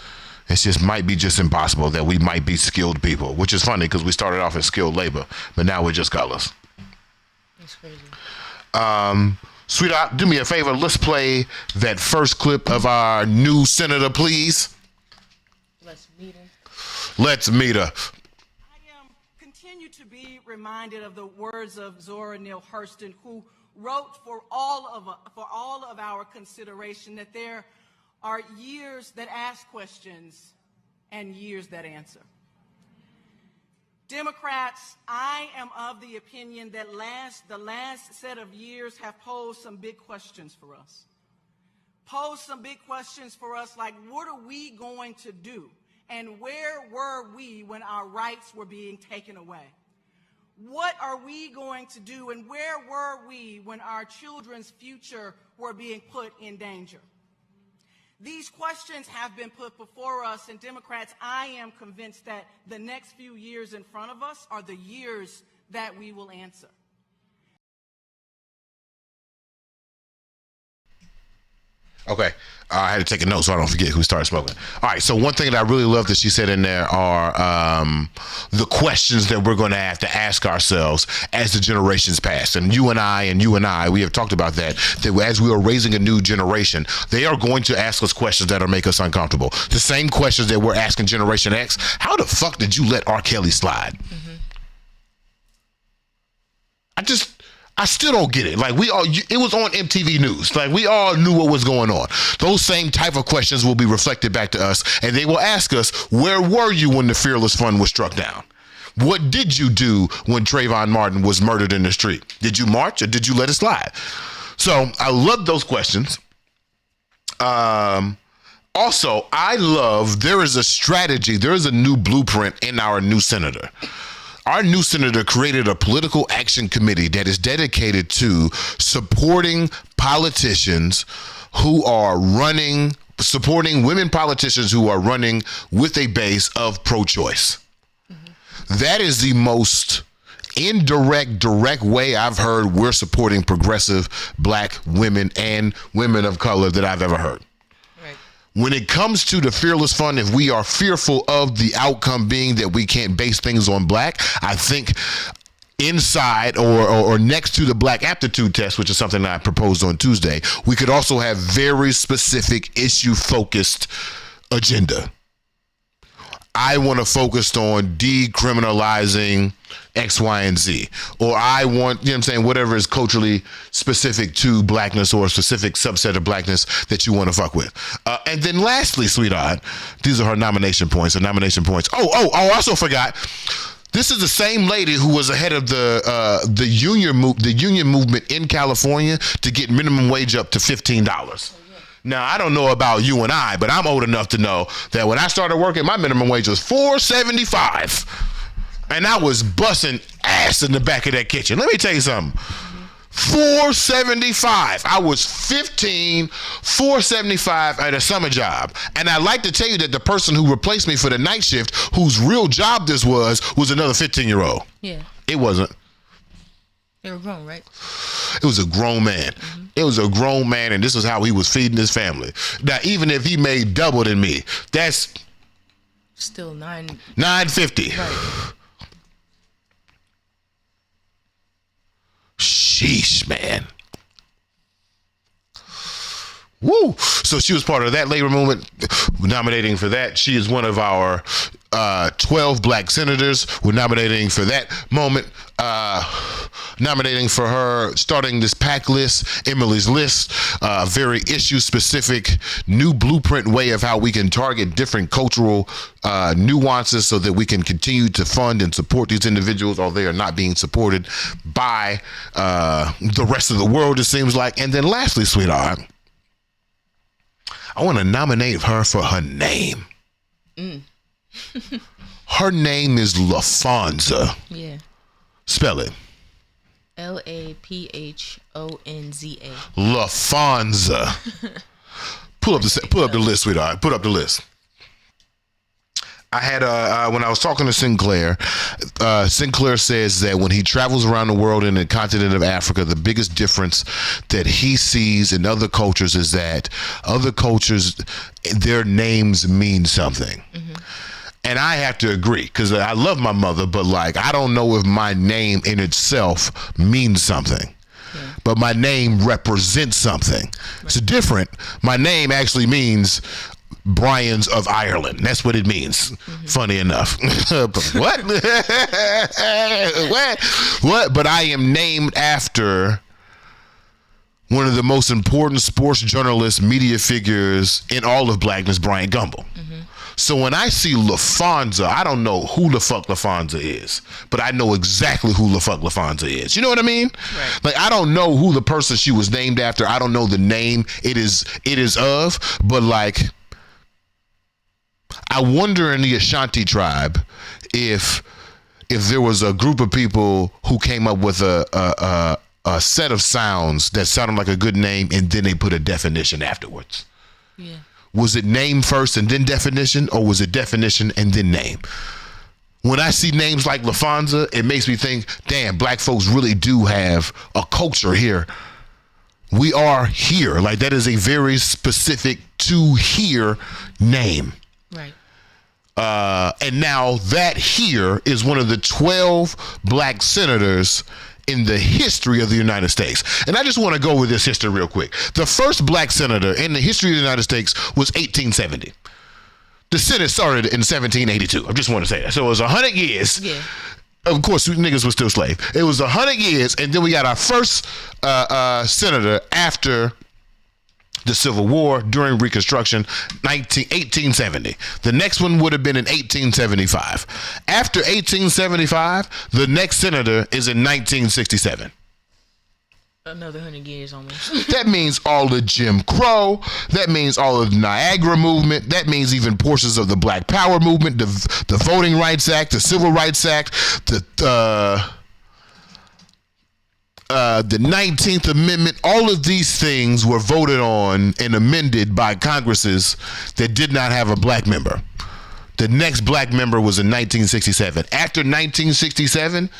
It just might be just impossible that we might be skilled people, which is funny because we started off as skilled labor, but now we're just colors. That's crazy. Sweetheart, do me a favor. Let's play that first clip of our new senator, please. Let's meet her. Let's meet her. I continue to be reminded of the words of Zora Neale Hurston, who wrote for all of our consideration that there are years that ask questions and years that answer. Democrats, I am of the opinion that the last set of years have posed some big questions for us. Posed some big questions for us like, what are we going to do? And where were we when our rights were being taken away? What are we going to do and where were we when our children's future were being put in danger? These questions have been put before us, and Democrats, I am convinced that the next few years in front of us are the years that we will answer. Okay, I had to take a note so I don't forget who started smoking. All right, so one thing that I really love that she said in there are the questions that we're going to have to ask ourselves as the generations pass. And you and I, we have talked about that as we are raising a new generation, they are going to ask us questions that will make us uncomfortable. The same questions that we're asking Generation X. How the fuck did you let R. Kelly slide? Mm-hmm. I still don't get it. Like it was on MTV News. Like we all knew what was going on. Those same type of questions will be reflected back to us, and they will ask us, where were you when the Fearless Fund was struck down? What did you do when Trayvon Martin was murdered in the street? Did you march or did you let it slide? So I love those questions. Also, I love there is a strategy, there is a new blueprint in our new senator. Our new senator created a political action committee that is dedicated to supporting politicians who are running supporting women politicians who are running with a base of pro-choice. That is the most direct way I've heard we're supporting progressive black women and women of color that I've ever heard. Right. When it comes to the Fearless Fund, if we are fearful of the outcome being that we can't base things on black, I think inside or next to the black aptitude test, which is something I proposed on Tuesday, we could also have very specific issue-focused agenda. I want to focus on decriminalizing X, Y, and Z. Or I want, you know what I'm saying, whatever is culturally specific to blackness or a specific subset of blackness that you want to fuck with. And then lastly, sweetheart, these are her nomination points. Oh, I also forgot. This is the same lady who was ahead of the union movement in California to get minimum wage up to $15. Now, I don't know about you and I, but I'm old enough to know that when I started working, my minimum wage was $4.75. And I was busting ass in the back of that kitchen. Let me tell you something. $4.75. I was 15, $4.75 at a summer job. And I'd like to tell you that the person who replaced me for the night shift, whose real job this was another 15-year-old. Yeah. It wasn't. They were grown, right? It was a grown man. Mm-hmm. It was a grown man, and this is how he was feeding his family. Now, even if he made double than me, that's still $9.50. Right. Sheesh, man. Woo! So she was part of that labor movement, nominating for that. She is one of our 12 black senators. We're nominating for that moment. Nominating for her, starting this PAC list, Emily's List, a very issue-specific new blueprint way of how we can target different cultural nuances so that we can continue to fund and support these individuals, or they are not being supported by the rest of the world, it seems like. And then lastly, sweetheart, I want to nominate her for her name. Her name is Laphonza. Yeah. Spell it. Laphonza. Laphonza. Pull up the list, sweetheart. Put up the list. I had when I was talking to Sinclair says that when he travels around the world in the continent of Africa, the biggest difference that he sees in other cultures is that other cultures, their names mean something. Mm-hmm. And I have to agree, because I love my mother, but like, I don't know if my name in itself means something. Yeah. But my name represents something. Right. It's different. My name actually means Brian's of Ireland. That's what it means. Mm-hmm. Funny enough. What? What? But I am named after one of the most important sports journalists, media figures in all of blackness, Brian Gumbel. Mm-hmm. So when I see Laphonza, I don't know who the fuck Laphonza is, but I know exactly who the fuck Laphonza is. You know what I mean? Right. Like, I don't know who the person she was named after. I don't know the name it is of, but like, I wonder in the Ashanti tribe if there was a group of people who came up with a set of sounds that sounded like a good name, and then they put a definition afterwards. Yeah. Was it name first and then definition, or was it definition and then name? When I see names like Laphonza, it makes me think, damn, black folks really do have a culture here. We are here. Like, that is a very specific to here name. Right. And now that here is one of the 12 black senators in the history of the United States. And I just want to go with this history real quick. The first black senator in the history of the United States was 1870. The Senate started in 1782. I just want to say that. So it was 100 years. Yeah. Of course, niggas were still slaves. It was 100 years, and then we got our first senator after the Civil War, during Reconstruction, 1870. The next one would have been in 1875. After 1875, the next senator is in 1967. Another 100 years almost. That means all the Jim Crow. That means all of the Niagara movement. That means even portions of the Black Power movement, the Voting Rights Act, the Civil Rights Act, the 19th Amendment, all of these things were voted on and amended by Congresses that did not have a black member. The next black member was in 1967. After 1967,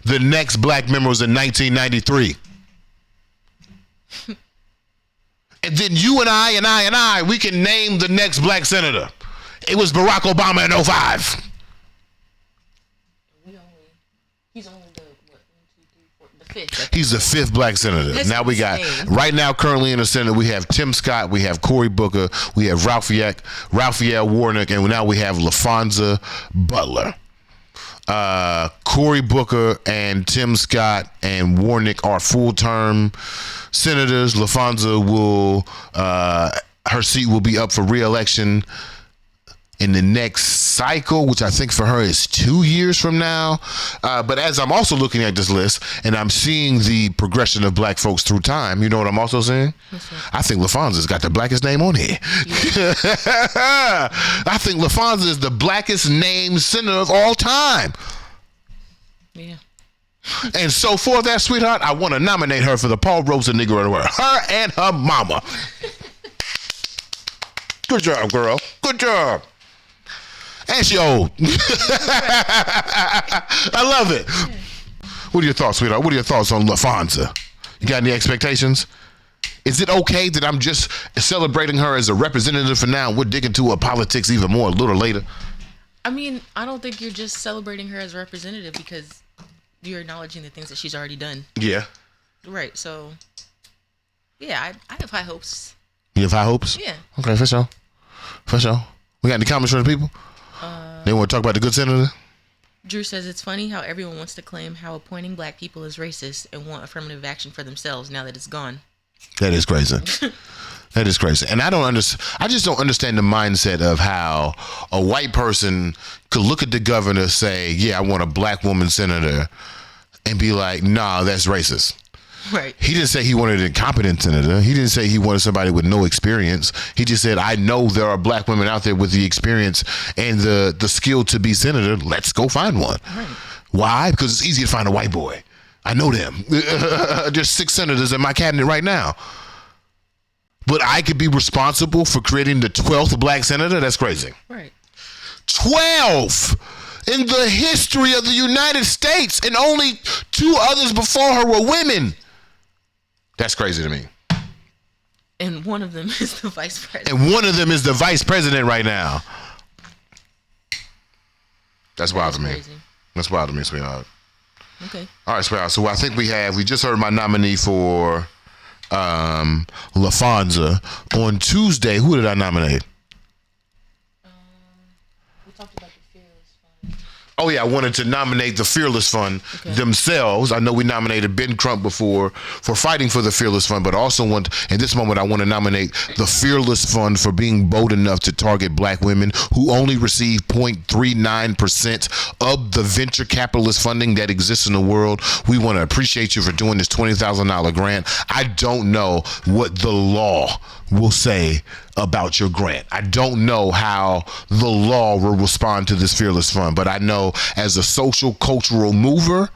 the next black member was in 1993. And then you and I, we can name the next black senator. It was Barack Obama in 05. He's only the fifth. He's the fifth black senator. That's now we got, insane. right now, currently in the Senate, we have Tim Scott, we have Cory Booker, we have Raphael Warnock, and now we have Laphonza Butler. Cory Booker and Tim Scott and Warnock are full-term senators. Laphonza will, her seat will be up for re-election in the next cycle, which I think for her is 2 years from now. But as I'm also looking at this list and I'm seeing the progression of black folks through time, you know what I'm also seeing? I think Laphonza's got the blackest name on here. Yeah. I think Laphonza is the blackest named senator of all time. Yeah. And so for that, sweetheart, I want to nominate her for the Paul Robeson Negro Award. Her and her mama. Good job, girl. Good job. And she old. I love it. What are your thoughts, sweetheart? What are your thoughts on Laphonza? You got any expectations? Is it okay that I'm just celebrating her as a representative for now? We're digging to her politics even more a little later. I mean, I don't think you're just celebrating her as a representative because you're acknowledging the things that she's already done. Yeah. Right. So, yeah, I have high hopes. You have high hopes? Yeah. Okay, for sure. For sure. We got any comments from the people? They want to talk about the good senator? Drew says it's funny how everyone wants to claim how appointing black people is racist and want affirmative action for themselves now that it's gone. That is crazy. That is crazy. And I just don't understand the mindset of how a white person could look at the governor, say, yeah, I want a black woman senator, and be like, nah, that's racist. Right. He didn't say he wanted an incompetent senator. He didn't say he wanted somebody with no experience. He just said, I know there are black women out there with the experience and the skill to be senator. Let's go find one. Right. Why? Because it's easy to find a white boy. I know them. There's 6 senators in my cabinet right now. But I could be responsible for creating the 12th black senator? That's crazy. Right. 12 in the history of the United States, and only 2 others before her were women. That's crazy to me. And one of them is the vice president. And one of them is the vice president right now. That's wild to me. Crazy. That's wild to me, sweetheart. Okay. All right, sweetheart. So I think we just heard my nominee for Laphonza. On Tuesday, who did I nominate? We talked about the Fearless Fund. Oh, yeah, I wanted to nominate the Fearless Fund themselves. I know we nominated Ben Crump before for fighting for the Fearless Fund, but also in this moment, I want to nominate the Fearless Fund for being bold enough to target black women who only receive 0.39% of the venture capitalist funding that exists in the world. We want to appreciate you for doing this $20,000 grant. I don't know what the law will say about your grant. I don't know how the law will respond to this Fearless Fund, but I know as a social cultural mover,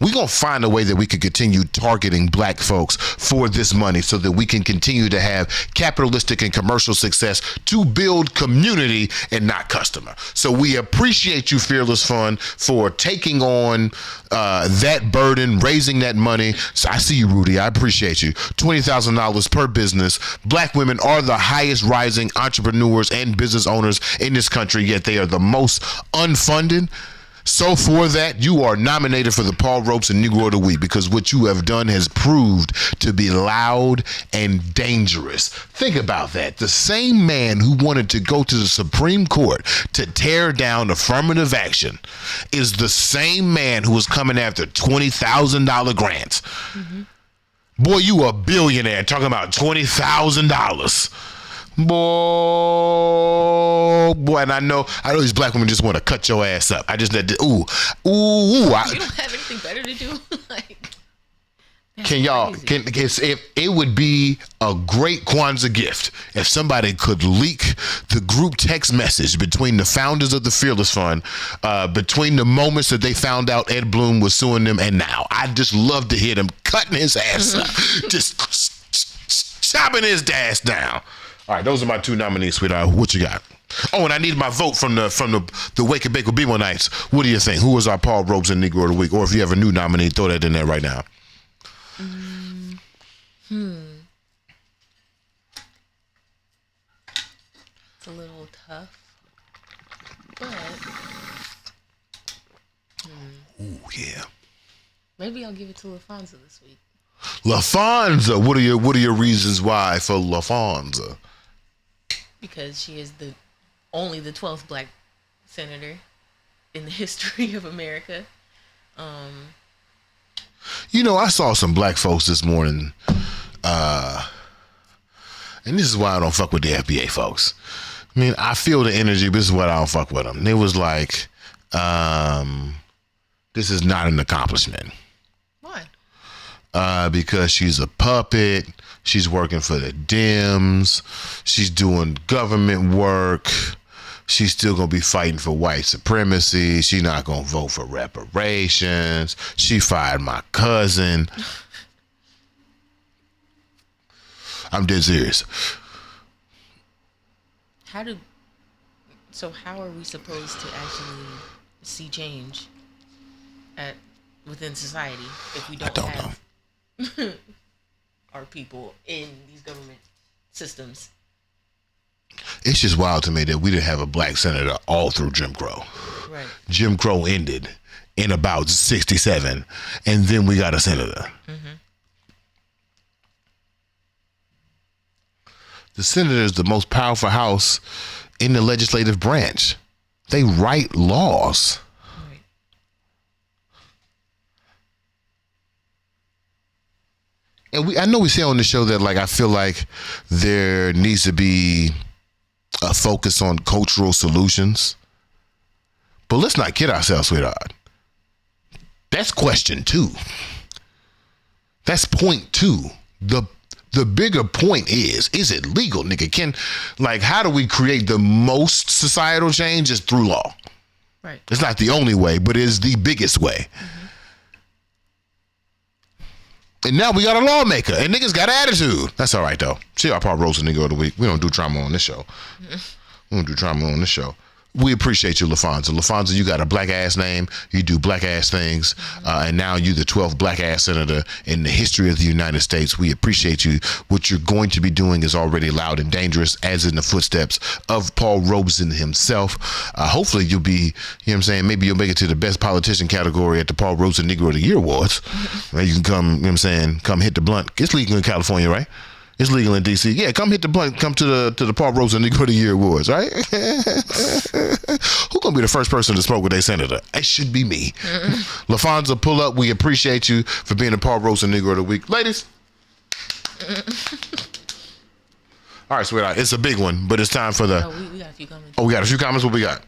we're going to find a way that we can continue targeting black folks for this money so that we can continue to have capitalistic and commercial success to build community and not customer. So we appreciate you, Fearless Fund, for taking on that burden, raising that money. So I see you, Rudy. I appreciate you. $20,000 per business. Black women are the highest rising entrepreneurs and business owners in this country, yet they are the most unfunded. So for that, you are nominated for the Paul Robeson Negro of the Week because what you have done has proved to be loud and dangerous. Think about that. The same man who wanted to go to the Supreme Court to tear down affirmative action is the same man who was coming after $20,000 grants. Mm-hmm. Boy, you a billionaire talking about $20,000. Boy, and I know these black women just want to cut your ass up. I just let you don't have anything better to do. Like, Can y'all, if it would be a great Kwanzaa gift if somebody could leak the group text message between the founders of the Fearless Fund, between the moments that they found out Ed Bloom was suing them and now. I'd just love to hear them cutting his ass up, just chopping his ass down. All right, those are my 2 nominees, sweetheart. What you got? Oh, and I need my vote from the Wake and Bake with BeMo nights. What do you think? Who was our Paul Robeson Negro of the Week? Or if you have a new nominee, throw that in there right now. It's a little tough, but Ooh, yeah. maybe I'll give it to Laphonza this week. Laphonza, what are your reasons why for Laphonza? Because she is only the 12th black senator in the history of America. You know, I saw some black folks this morning, and this is why I don't fuck with the FBA folks. I mean, I feel the energy, but this is why I don't fuck with them. It was like, this is not an accomplishment. Why? Because she's a puppet. She's working for the Dems. She's doing government work. She's still going to be fighting for white supremacy. She's not going to vote for reparations. She fired my cousin. I'm dead serious. How are we supposed to actually see change within society if we don't have our people in these government systems? It's just wild to me that we didn't have a black senator all through Jim Crow. Right. Jim Crow ended in about 67, and then we got a senator. Mm-hmm. The Senate is the most powerful house in the legislative branch. They write laws. Right. And I know we say on the show that, like, I feel like there needs to be a focus on cultural solutions. But let's not kid ourselves, sweetheart. That's question 2. That's point 2. The bigger point is it legal, nigga? How do we create the most societal change? Is through law. Right. It's not the only way, but it is the biggest way. Mm-hmm. And now we got a lawmaker, and niggas got attitude. That's all right, though. She our Paul Robeson Negro of the Week. We don't do trauma on this show. We don't do trauma on this show. We appreciate you, Laphonza. Laphonza, you got a black ass name. You do black ass things. And now you the 12th black ass senator in the history of the United States. We appreciate you. What you're going to be doing is already loud and dangerous, as in the footsteps of Paul Robeson himself. Hopefully you'll be, you know what I'm saying, maybe you'll make it to the best politician category at the Paul Robeson Negro of the Year Awards. Where you can come, you know what I'm saying, come hit the blunt. It's legal in California, right? It's legal in DC. Yeah, come hit the blunt. Come to the Paul Robeson Negro of the Year Awards, right? Who gonna be the first person to smoke with a senator? It should be me. Laphonza, pull up. We appreciate you for being the Paul Robeson Negro of the Week, ladies. All right, sweetheart. It's a big one, but it's time for the. We got a few comments. Oh, we got a few comments. What we got?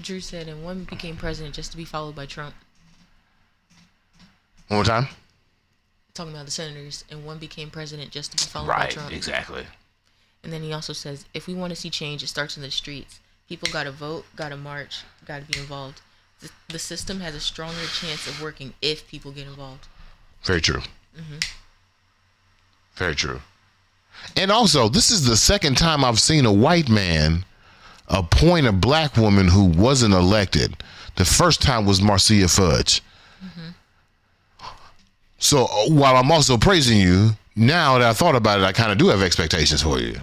Drew said, and one became president just to be followed by Trump. One more time. Talking about the senators, and one became president just to be followed by Trump. Right, exactly. And then he also says, if we want to see change, it starts in the streets. People got to vote, got to march, got to be involved. The system has a stronger chance of working if people get involved. Very true. Mm-hmm. Very true. And also, this is the second time I've seen a white man appoint a black woman who wasn't elected. The first time was Marcia Fudge. So while I'm also praising you, now that I thought about it, I kind of do have expectations for you.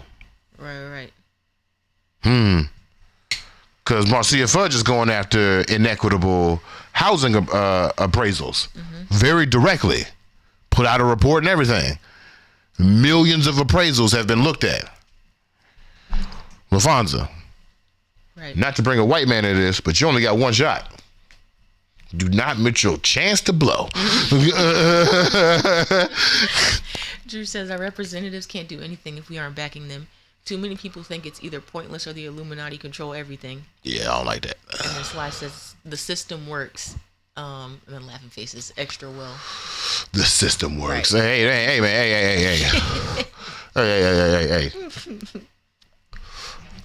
Right. Because Marcia Fudge is going after inequitable housing appraisals very directly. Put out a report and everything. Millions of appraisals have been looked at. Laphonza. Right. Not to bring a white man into this, but you only got one shot. Do not miss your chance to blow. Drew says our representatives can't do anything if we aren't backing them. Too many people think it's either pointless or the Illuminati control everything. Yeah, I don't like that. And then Sly says the system works And then laughing faces extra well. The system works. Right. Hey, man,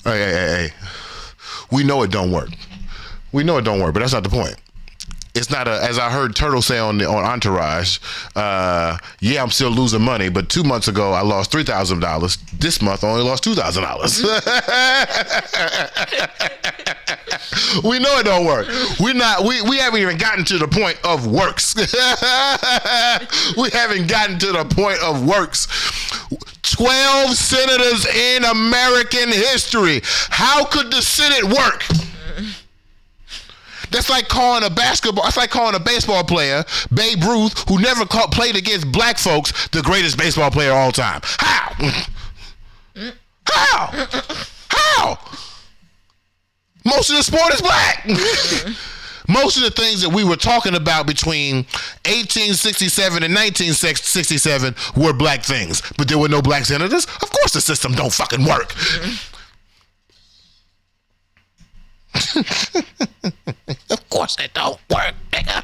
hey. We know it don't work. But that's not the point. It's not as I heard Turtle say on Entourage, yeah, I'm still losing money, but 2 months ago I lost $3,000. This month I only lost $2,000. We know it don't work. We haven't even gotten to the point of works. We haven't gotten to the point of works. 12 senators in American history. How could the Senate work? That's like calling a baseball player, Babe Ruth, who never played against black folks, the greatest baseball player of all time. How? Most of the sport is black. Most of the things that we were talking about between 1867 and 1967 were black things, but there were no black senators. Of course the system don't fucking work. Of course it don't work, nigga.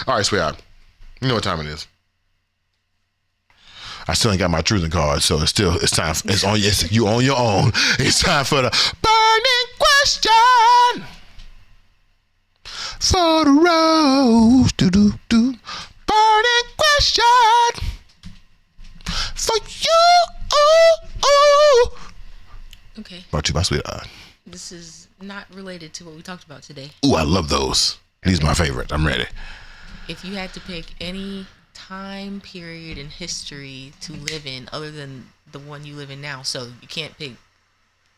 All right, sweetheart. You know what time it is. I still ain't got my truthing card, so it's time. You on your own. It's time for the burning question for the Roach. Burning question for you. Okay. Brought to you by sweetheart. This is not related to what we talked about today. Ooh, I love those. These are my favorite. I'm ready. If you had to pick any time period in history to live in other than the one you live in now, so you can't pick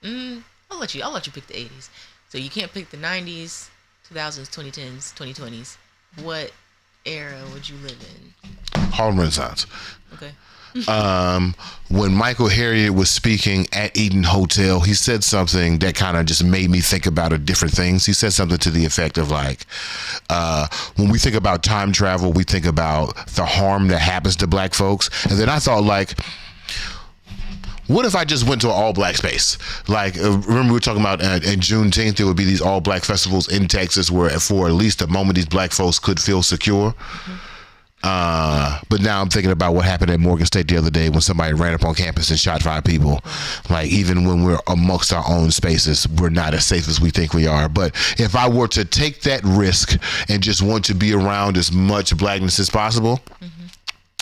I'll let you pick the 80s. So you can't pick the 90s, 2000s, 2010s, 2020s. What era would you live in? Harlem Renaissance. Okay. When Michael Harriot was speaking at Eden Hotel, he said something that kind of just made me think about different things. He said something to the effect of like, when we think about time travel, we think about the harm that happens to black folks. And then I thought, like, what if I just went to an all-black space? Like, remember we were talking about in Juneteenth, there would be these all-black festivals in Texas where for at least a moment these black folks could feel secure. Mm-hmm. But now I'm thinking about what happened at Morgan State the other day when somebody ran up on campus and shot 5 people. Like, even when we're amongst our own spaces, we're not as safe as we think we are. But if I were to take that risk and just want to be around as much blackness as possible,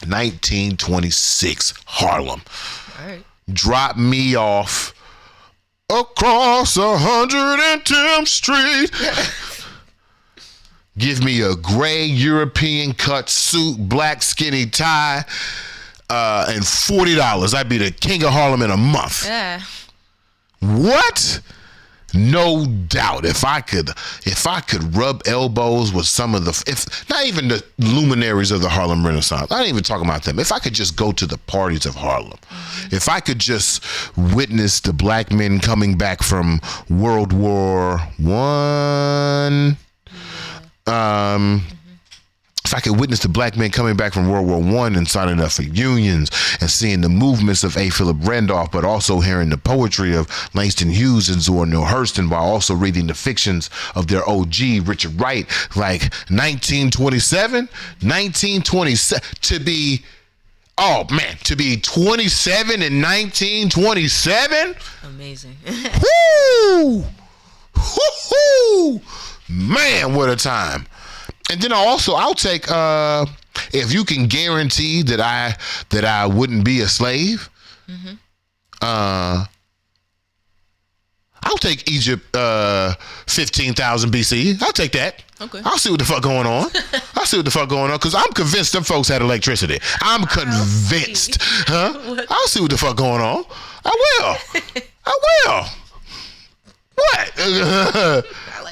1926 Harlem. All right. Drop me off across 110th Street. Give me a gray European cut suit, black skinny tie, and $40. I'd be the king of Harlem in a month. Yeah. What? No doubt. If I could rub elbows with some of not even the luminaries of the Harlem Renaissance. I ain't even talking about them. If I could just go to the parties of Harlem, if I could just witness the black men coming back from World War I. If I could witness the black men coming back from World War I and signing up for unions and seeing the movements of A. Philip Randolph, but also hearing the poetry of Langston Hughes and Zora Neale Hurston, while also reading the fictions of their OG, Richard Wright, like 1927, to be 27 in 1927? Amazing. Woo! Woo-hoo! Man, what a time. And then I'll take if you can guarantee that I wouldn't be a slave, I'll take Egypt 15,000 BC. I'll take that. Okay. I'll see what the fuck going on. Because I'm convinced them folks had electricity. I'm convinced. I'll see what the fuck going on. I will. What?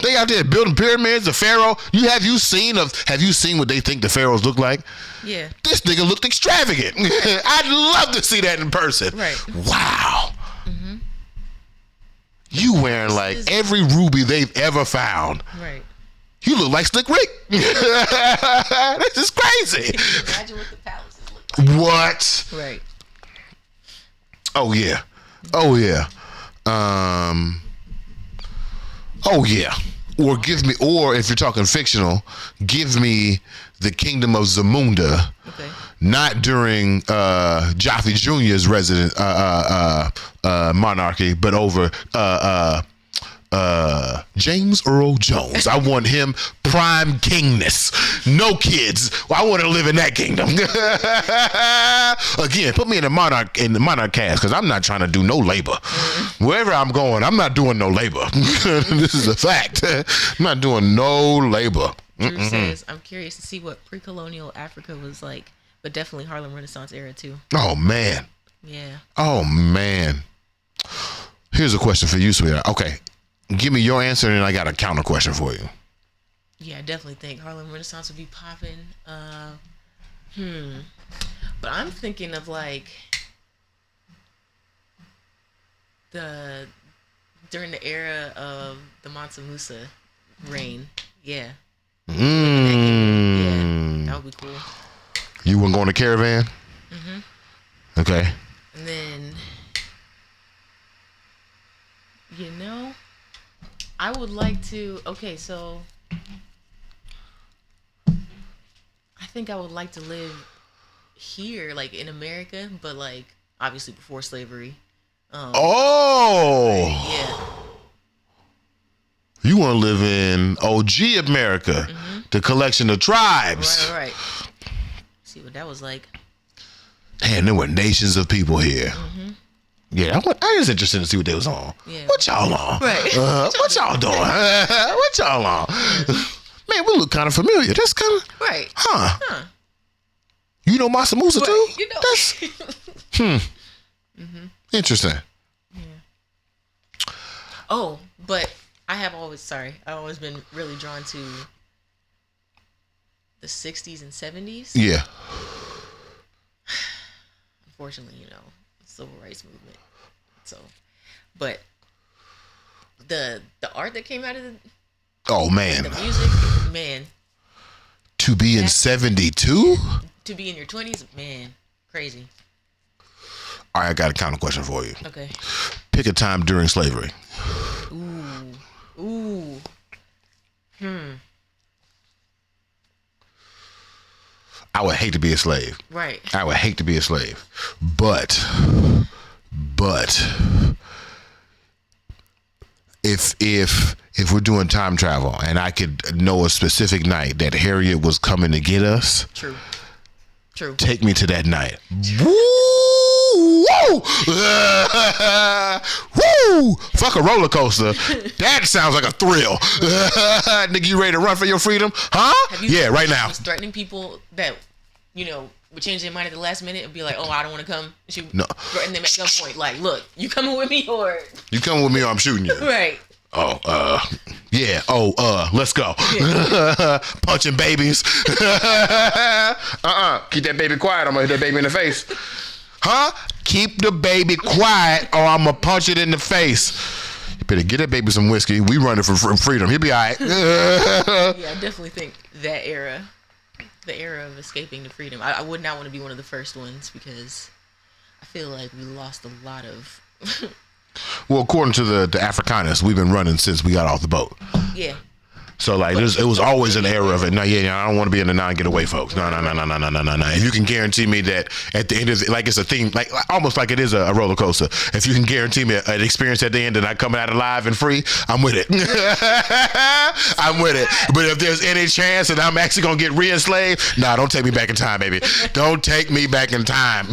They out there building pyramids, the pharaoh. Have you seen what they think the pharaohs look like? Yeah. This nigga looked extravagant. I'd love to see that in person. Right. Wow. You wearing like every ruby they've ever found. Right. You look like Slick Rick. This is crazy. Imagine what the palaces look like. What? Right. Oh yeah. Oh yeah. Or give me, or if you're talking fictional, give me the Kingdom of Zamunda. Okay. Not during Joffrey Jr.'s resident monarchy, but over James Earl Jones. I want him prime kingness. No kids. I want to live in that kingdom. Again, put me in the monarch cast, because I'm not trying to do no labor. Wherever I'm going, I'm not doing no labor. This is a fact. I'm not doing no labor. Drew says, I'm curious to see what pre-colonial Africa was like, but definitely Harlem Renaissance era too. Oh man. Yeah. Oh man. Here's a question for you, sweetheart. Okay. Give me your answer, and then I got a counter question for you. Yeah, I definitely think Harlem Renaissance would be popping. But I'm thinking of like during the era of the Mansa Musa reign. Yeah. Yeah, that would be cool. You weren't going to Caravan? Mm-hmm. Okay. And then, I would like to, so I think I would like to live here, like in America, but like obviously before slavery. Yeah. You want to live in OG America, the collection of tribes. Right. See what that was like. Man, there were nations of people here. Yeah, I was interested to see what they was on. Yeah. What y'all on? Right. What y'all doing? What y'all on? Man, we look kind of familiar. That's kind of... Right. Huh. You know Mansa Musa too? You know. That's... Interesting. Yeah. Oh, but I've always been really drawn to the 60s and 70s. Yeah. Unfortunately, civil rights movement. So, but the art that came out of Oh man. the music, man. To be in 72? To be in your 20s, man, crazy. All right, I got a counter question for you. Okay. Pick a time during slavery. Ooh. I would hate to be a slave. Right. I would hate to be a slave. But if we're doing time travel and I could know a specific night that Harriet was coming to get us. True. Take me to that night. Woo! Woo! Fuck a roller coaster. That sounds like a thrill. Nigga, you ready to run for your freedom? Huh? Yeah, right now. Threatening people that, would change their mind at the last minute and be like, oh, I don't want to come. No. Threaten them at gunpoint. Like, look, you coming with me or... You coming with me or I'm shooting you. Right. Oh, yeah. Oh, let's go. Punching babies. Keep that baby quiet. I'm gonna hit that baby in the face. Huh? Keep the baby quiet or I'm gonna punch it in the face. You better get that baby some whiskey. We running for freedom. He'll be all right. Yeah, I definitely think that era, the era of escaping to freedom, I would not want to be one of the first ones because I feel like we lost a lot of... Well, according to the Afrikaners, we've been running since we got off the boat. Yeah. So like, it was always an era of it. No, I don't want to be in the non-getaway folks. No. If you can guarantee me that at the end of it, like it's a theme, like almost like it is a roller coaster. If you can guarantee me an experience at the end and I coming out alive and free, I'm with it. I'm with it. But if there's any chance that I'm actually gonna get re-enslaved, don't take me back in time, baby. Don't take me back in time.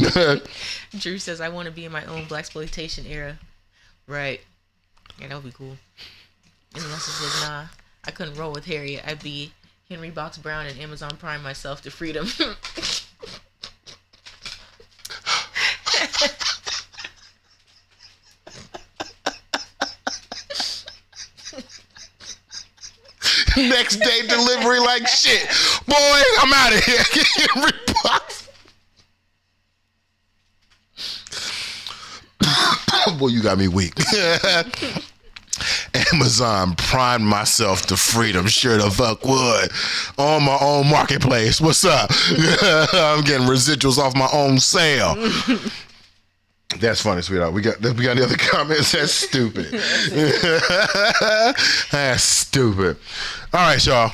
Drew says I want to be in my own blaxploitation era. Right. Yeah, that would be cool. And Leslie says, nah, I couldn't roll with Harriet. I'd be Henry Box Brown and Amazon Prime myself to freedom. Next day delivery like shit. Boy, I'm out of here. Henry Box. Boy, you got me weak. Amazon Prime myself to freedom. Sure the fuck would. On my own marketplace. What's up? I'm getting residuals off my own sale. That's funny, sweetheart. We got any other comments? That's stupid. That's stupid. All right, y'all.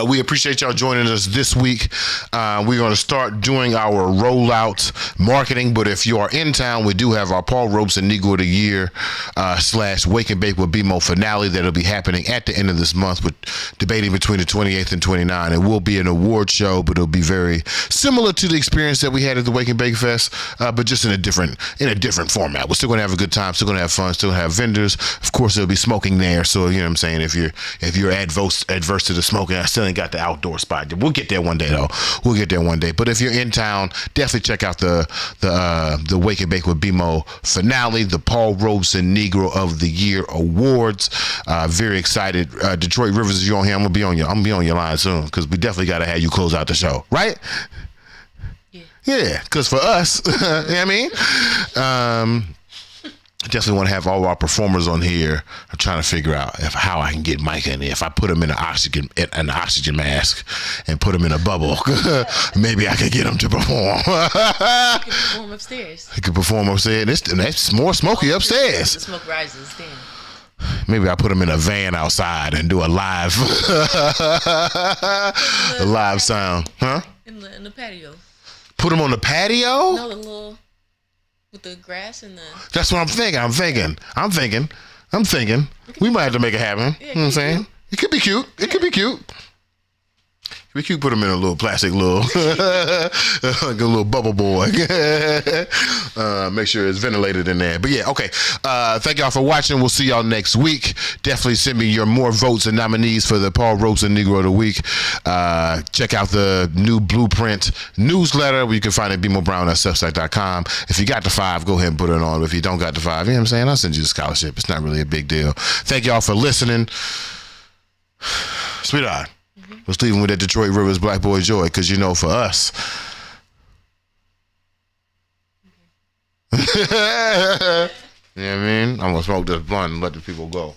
We appreciate y'all joining us this week. We're going to start doing our rollout marketing, but if you are in town, we do have our Paul Robeson Negro of the Year / Wake and Bake with BeMo finale that'll be happening at the end of this month, with debating between the 28th and 29th. It will be an award show, but it'll be very similar to the experience that we had at the Wake and Bake Fest, but just in a different format. We're still going to have a good time, still going to have fun, still going to have vendors. Of course, there'll be smoking there, so you know what I'm saying. If you're adverse to the smoking, I still ain't got the outdoor spot. We'll get there one day, though. We'll get there one day. But if you're in town, definitely check out the Wake and Bake with BeMo finale, the Paul Robeson Negro of the Year Awards. Very excited. Detroit Rivers, if you're on here, I'm gonna be on your line soon, because we definitely gotta have you close out the show, right? Yeah, because for us, you know what I mean? Definitely want to have all our performers on here. I'm trying to figure out how I can get Mike in there. If I put him in an oxygen mask and put him in a bubble, maybe I could get him to perform. He can perform upstairs. He could perform upstairs. And that's more smoky upstairs. The smoke rises then. Maybe I put him in a van outside and do a live sound. Huh? In the patio. Put him on the patio? No, the little... with the grass and the... That's what I'm thinking. We might have to make it happen. Yeah, you know what I'm saying? It could be cute. We could put him in a little plastic like a little bubble boy. Make sure it's ventilated in there. But yeah, okay. Thank y'all for watching. We'll see y'all next week. Definitely send me your more votes and nominees for the Paul Robeson Negro of the Week. Check out the new Blueprint newsletter, where you can find it at BeMoBrown@Substack.com. If you got the 5, go ahead and put it on. If you don't got the 5, you know what I'm saying? I'll send you the scholarship. It's not really a big deal. Thank y'all for listening. Sweetheart. Let's leave him with that Detroit Rivers Black Boy Joy, because you know, for us. You know what I mean? I'm gonna smoke this blunt and let the people go.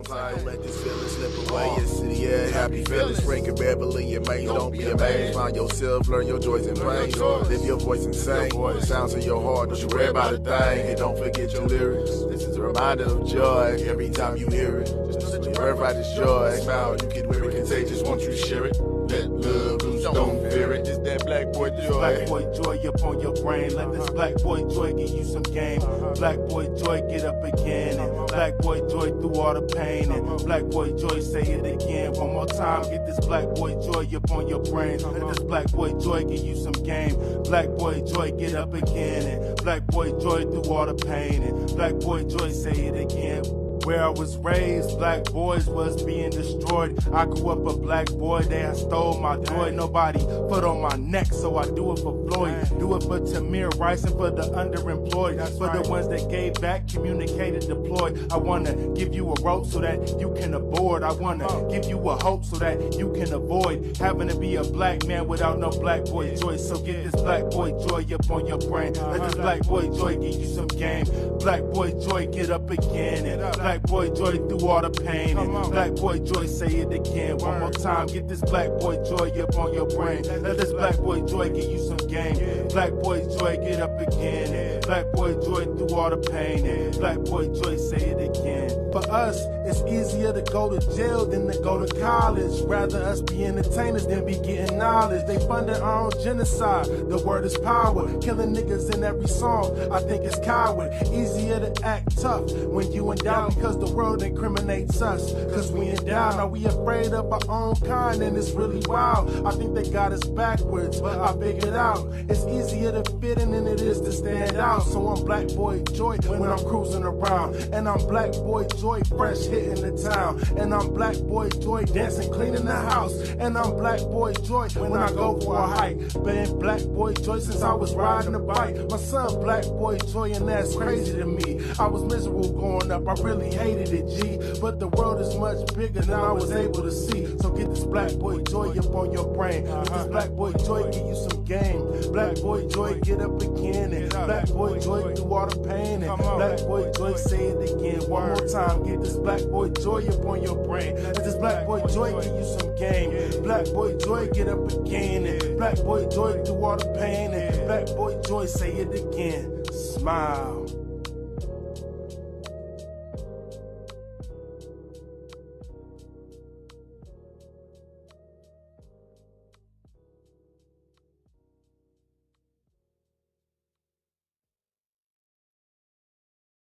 Don't let this feeling slip away. Your city, yeah, happy feelings. Breaking Beverly, your main. Don't be amazed. Find yourself, learn your joys and pains. Live your voice and sing. The sounds of your heart. Don't you worry about a thing. And don't forget your lyrics. This is a reminder of joy every time you hear it. Just your birthright is joy. Smile, you can wear it contagious. Won't you share it? Let love loose, don't fear it. Just that black boy joy. Black boy joy up on your brain. Let this black boy joy give you some game. Black boy joy, get up again. And black boy joy through all the pain. And black boy joy, say it again. One more time, get this black boy joy up on your brain. Let this black boy joy give you some game. Black boy joy, get up again. And black boy joy through all the pain. And black boy joy, say it again. Where I was raised, black boys was being destroyed. I grew up a black boy, they had stole my joy. Nobody put on my neck, so I do it for Floyd. Do it for Tamir Rice and for the underemployed. For the ones that gave back, communicated, deployed. I wanna give you a rope so that you can aboard. I wanna give you a hope so that you can avoid having to be a black man without no black boy joy. So get this black boy joy up on your brain. Let this black boy joy give you some game. Black boy joy, get up again. And black boy joy through all the pain. And black boy joy, say it again. One more time, get this black boy joy up on your brain. Let this black boy joy give you some game. Black boy joy, get up again. And black boy joy through all the pain. And black boy joy, say it again. For us, it's easier to go to jail than to go to college. Rather us be entertainers than be getting knowledge. They funded our own genocide. The word is power. Killing niggas in every song. I think it's coward. Easier to act tough when you in doubt, because the world incriminates us. Cause we in doubt. Are we afraid of our own kind? And it's really wild. I think they got us backwards, but I figured out it's easier to fit in than it is to stand out. So I'm black boy joy when I'm cruising around. And I'm black boy joy fresh hitting the town. And I'm black boy joy dancing, cleaning the house. And I'm black boy joy when I go for a hike. Been black boy joy since I was riding a bike. My son black boy joy, and that's crazy to me. I was miserable growing up, I really hated it, G. But the world is much bigger than I was able to see. So get this black boy joy up on your brain. Let this black boy joy give you some game. Black boy joy, get up again. And black boy boy joy through all the pain. And black boy joy, say it again. One more time, get this black boy joy up on your brain. Let this black boy joy give you some game. Black boy joy, get up again. And black boy joy through all the pain. And black boy joy, say it again. Smile.